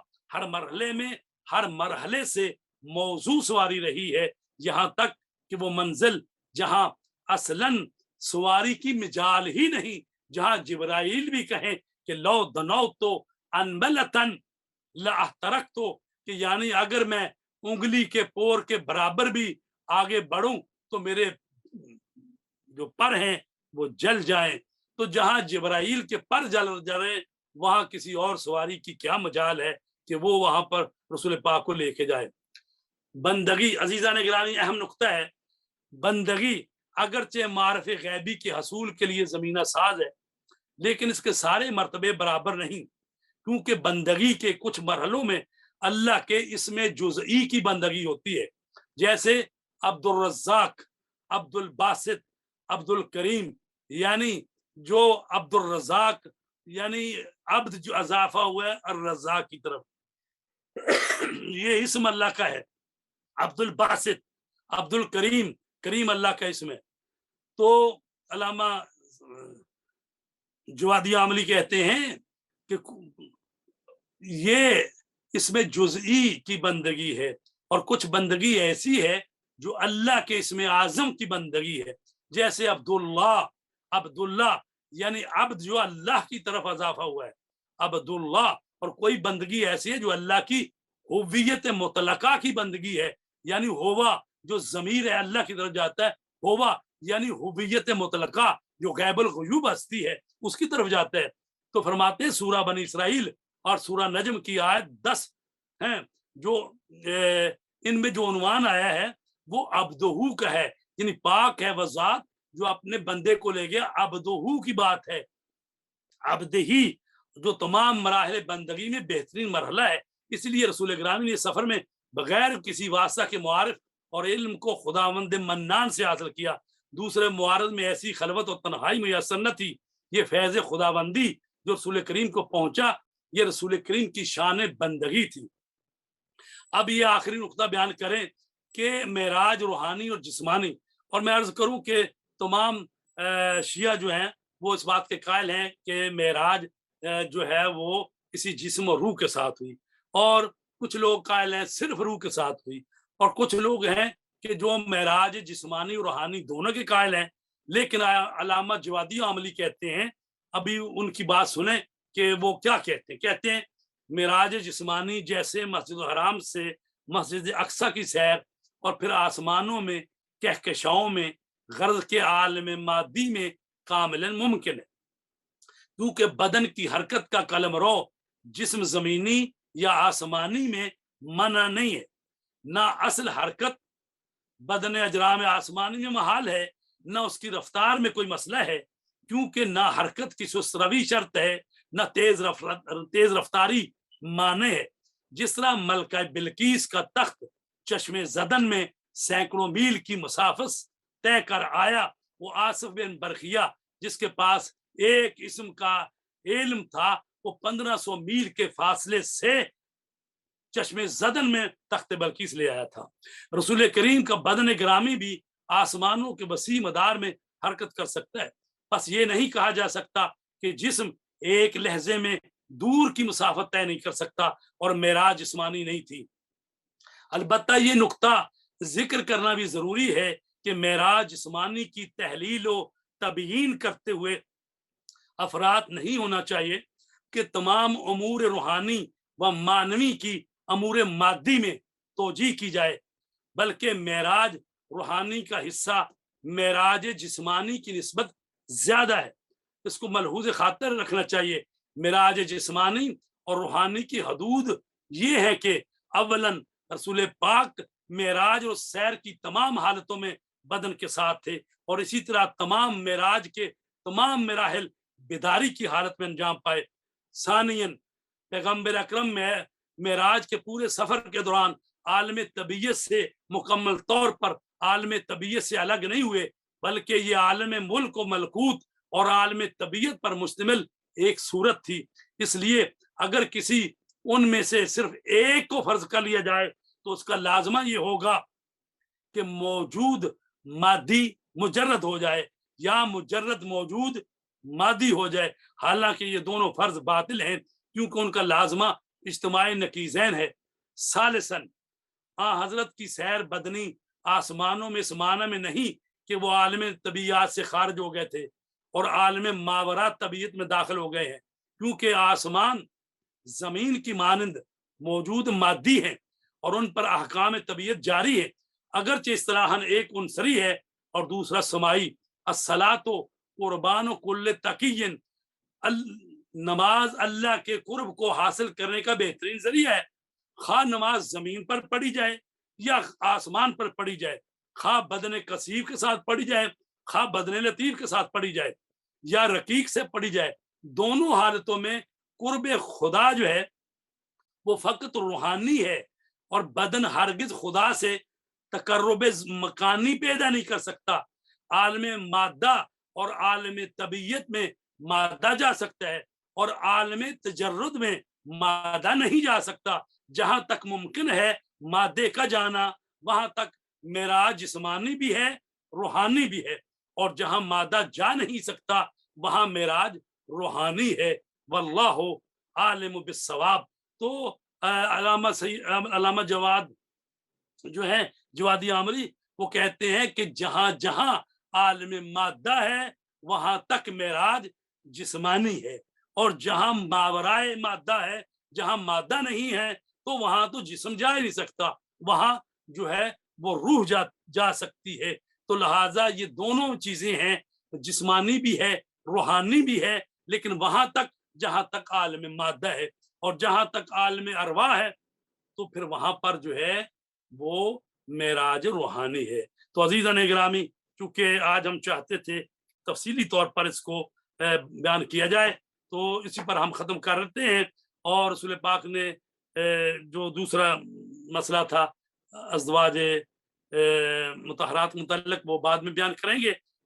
ہر مرحلے سے موضوع سواری رہی ہے، یہاں تک کہ وہ منزل جہاں اصلاً سواری کی مجال ہی نہیں، جہاں جبرائیل بھی کہیں کہ لو دنوتو انبلتن لاحترقتو، کہ یعنی اگر میں انگلی کے پور کے برابر بھی آگے بڑھوں تو میرے جو پر ہیں وہ جل جائیں۔ تو جہاں جبرائیل کے پر جل جائیں وہاں کسی اور سواری کی کیا مجال ہے کہ وہ وہاں پر رسول پاک کو لے کے جائے۔ بندگی عزیزان گرامی اہم نقطہ ہے، بندگی اگرچہ معرف غیبی کے حصول کے لیے زمینہ ساز ہے، لیکن اس کے سارے مرتبے برابر نہیں، کیونکہ بندگی کے کچھ مرحلوں میں اللہ کے اسم جزئی کی بندگی ہوتی ہے، جیسے عبد الرزاق، عبد الباسط، عبد الکریم، یعنی جو عبد الرزاق یعنی عبد جو اضافہ ہوا ہے الرزاق کی طرف، یہ اسم اللہ کا ہے۔ عبد الباسط، عبد الکریم، کریم اللہ کا اسم ہے۔ تو علامہ جوادی عاملی کہتے ہیں کہ یہ اسم جزئی کی بندگی ہے، اور کچھ بندگی ایسی ہے جو اللہ کے اسم اعظم کی بندگی ہے، جیسے عبداللہ یعنی عبد جو اللہ کی طرف اضافہ ہوا ہے، عبداللہ۔ اور کوئی بندگی ایسی ہے جو اللہ کی ہویت مطلقہ کی بندگی ہے، یعنی ہوا جو ضمیر ہے اللہ کی طرف جاتا ہے، ہوا یعنی ہویت مطلقہ جو غیب الغیوب ہستی ہے اس کی طرف جاتا ہے۔ تو فرماتے ہیں سورہ بنی اسرائیل اور سورہ نجم کی آیت 10 ہیں، جو ان میں جو عنوان آیا ہے وہ عبدہو کا ہے، یعنی پاک ہے وہ ذات جو اپنے بندے کو لے گیا، عبدہو کی بات ہے۔ عبدہی جو تمام مراحل بندگی میں بہترین مرحلہ ہے، اس لیے رسول گرامی نے سفر میں بغیر کسی واسطہ کے معارف اور علم کو خداوند منان سے حاصل کیا۔ دوسرے معارض میں ایسی خلوت اور تنہائی میسر نہ تھی یہ فیض خداوندی جو رسول کریم کو پہنچا یہ رسول کریم کی شان بندگی تھی۔ اب یہ آخری نقطہ بیان کریں کہ معراج روحانی اور جسمانی، اور میں عرض کروں کہ تمام شیعہ جو ہیں وہ اس بات کے قائل ہیں کہ معراج جو ہے وہ کسی جسم اور روح کے ساتھ ہوئی، اور کچھ لوگ قائل ہیں صرف روح کے ساتھ ہوئی، اور کچھ لوگ ہیں کہ جو معراج جسمانی اور روحانی دونوں کے قائل ہیں۔ لیکن علامہ جوادی عاملی کہتے ہیں، ابھی ان کی بات سنیں کہ وہ کیا کہتے ہیں معراج جسمانی جیسے مسجد الحرام سے مسجد اقصی کی سیر اور پھر آسمانوں میں کہکشاؤں میں غرض کے عالم مادی میں کاملا ممکن ہے، کیونکہ بدن کی حرکت کا قلمرو جسم زمینی یا آسمانی میں منع نہیں ہے، نہ اصل حرکت بدن اجرام آسمانی میں محال ہے، نہ اس کی رفتار میں کوئی مسئلہ ہے، کیونکہ نہ حرکت کی سست روی شرط ہے نہ تیز رفتاری معنی ہے۔ جس طرح ملکہ بلقیس کا تخت چشم زدن میں سینکڑوں میل کی مسافت طے کر آیا، وہ آصف بن برخیہ جس کے پاس ایک اسم کا علم تھا وہ 1500 میل کے فاصلے سے چشم زدن میں تخت بلقیس لے آیا تھا۔ رسول کریم کا بدن گرامی بھی آسمانوں کے وسیع مدار میں حرکت کر سکتا ہے، بس یہ نہیں کہا جا سکتا کہ جسم ایک لہجے میں دور کی مسافت طے نہیں کر سکتا، اور معراج جسمانی نہیں تھی۔ البتہ یہ نقطہ ذکر کرنا بھی ضروری ہے کہ معراج جسمانی کی تحلیل و تبیین کرتے ہوئے افراد نہیں ہونا چاہیے کہ تمام امور روحانی و معنوی کی امور مادی میں توجیہ کی جائے، بلکہ معراج روحانی کا حصہ معراج جسمانی کی نسبت زیادہ ہے۔ اس کو ملحوظ خاطر رکھنا چاہیے۔ معراج جسمانی اور روحانی کی حدود یہ ہے کہ اولاً رسول پاک معراج اور سیر کی تمام حالتوں میں بدن کے ساتھ تھے، اور اسی طرح تمام معراج کے تمام مراحل بیداری کی حالت میں انجام پائے۔ ثانیاً پیغمبر اکرم میں معراج کے پورے سفر کے دوران عالم طبیعت سے مکمل طور پر عالم طبیعت سے الگ نہیں ہوئے، بلکہ یہ عالم ملک و ملکوت اور عالم طبیعت پر مشتمل ایک صورت تھی۔ اس لیے اگر کسی ان میں سے صرف ایک کو فرض کر لیا جائے تو اس کا لازمہ یہ ہوگا کہ موجود مادی مجرد ہو جائے یا مجرد موجود مادی ہو جائے، حالانکہ یہ دونوں فرض باطل ہیں کیونکہ ان کا لازمہ اجتماعی نقیضین ہے۔ ثالثاً حضرت کی سیر بدنی آسمانوں میں اس معنی میں نہیں کہ وہ عالم طبیعت سے خارج ہو گئے تھے اور عالم ماورا طبیعت میں داخل ہو گئے ہیں، کیونکہ آسمان زمین کی مانند موجود مادی ہیں اور ان پر احکام طبیعت جاری ہے، اگرچہ اصطلاحاً ایک عنصری ہے اور دوسرا سمائی۔ الصلاۃ قربان کل تقی، نماز اللہ کے قرب کو حاصل کرنے کا بہترین ذریعہ ہے، خواہ نماز زمین پر پڑھی جائے یا آسمان پر پڑھی جائے، خواہ بدن کثیف کے ساتھ پڑھی جائے خواہ بدن لطیف کے ساتھ پڑھی جائے یا رقیق سے پڑھی جائے، دونوں حالتوں میں قرب خدا جو ہے وہ فقط روحانی ہے، اور بدن ہرگز خدا سے تقرب مکانی پیدا نہیں کر سکتا۔ عالم مادہ اور عالم طبیعت میں مادہ جا سکتا ہے اور عالم تجرد میں مادہ نہیں جا سکتا۔ جہاں تک ممکن ہے مادے کا جانا وہاں تک معراج جسمانی بھی ہے روحانی بھی ہے، اور جہاں مادہ جا نہیں سکتا وہاں معراج روحانی ہے۔ واللہ عالم بالصواب۔ تو علامہ جواد جو ہے جوادی عامری وہ کہتے ہیں کہ جہاں جہاں عالم مادہ ہے وہاں تک معراج جسمانی ہے، اور جہاں ماورائے مادہ ہے جہاں مادہ نہیں ہے تو وہاں تو جسم جا ہی نہیں سکتا، وہاں جو ہے وہ روح جا سکتی ہے۔ تو لہٰذا یہ دونوں چیزیں ہیں، جسمانی بھی ہے روحانی بھی ہے، لیکن وہاں تک جہاں تک عالم مادہ ہے، اور جہاں تک عالم ارواح ہے تو پھر وہاں پر جو ہے وہ معراج روحانی ہے۔ تو عزیزان گرامی، چونکہ آج ہم چاہتے تھے تفصیلی طور پر اس کو بیان کیا جائے تو اسی پر ہم ختم کرتے ہیں، اور رسول پاک نے جو دوسرا مسئلہ تھا ازواج مطہرات متعلق وہ بعد میں بیان کریں گے۔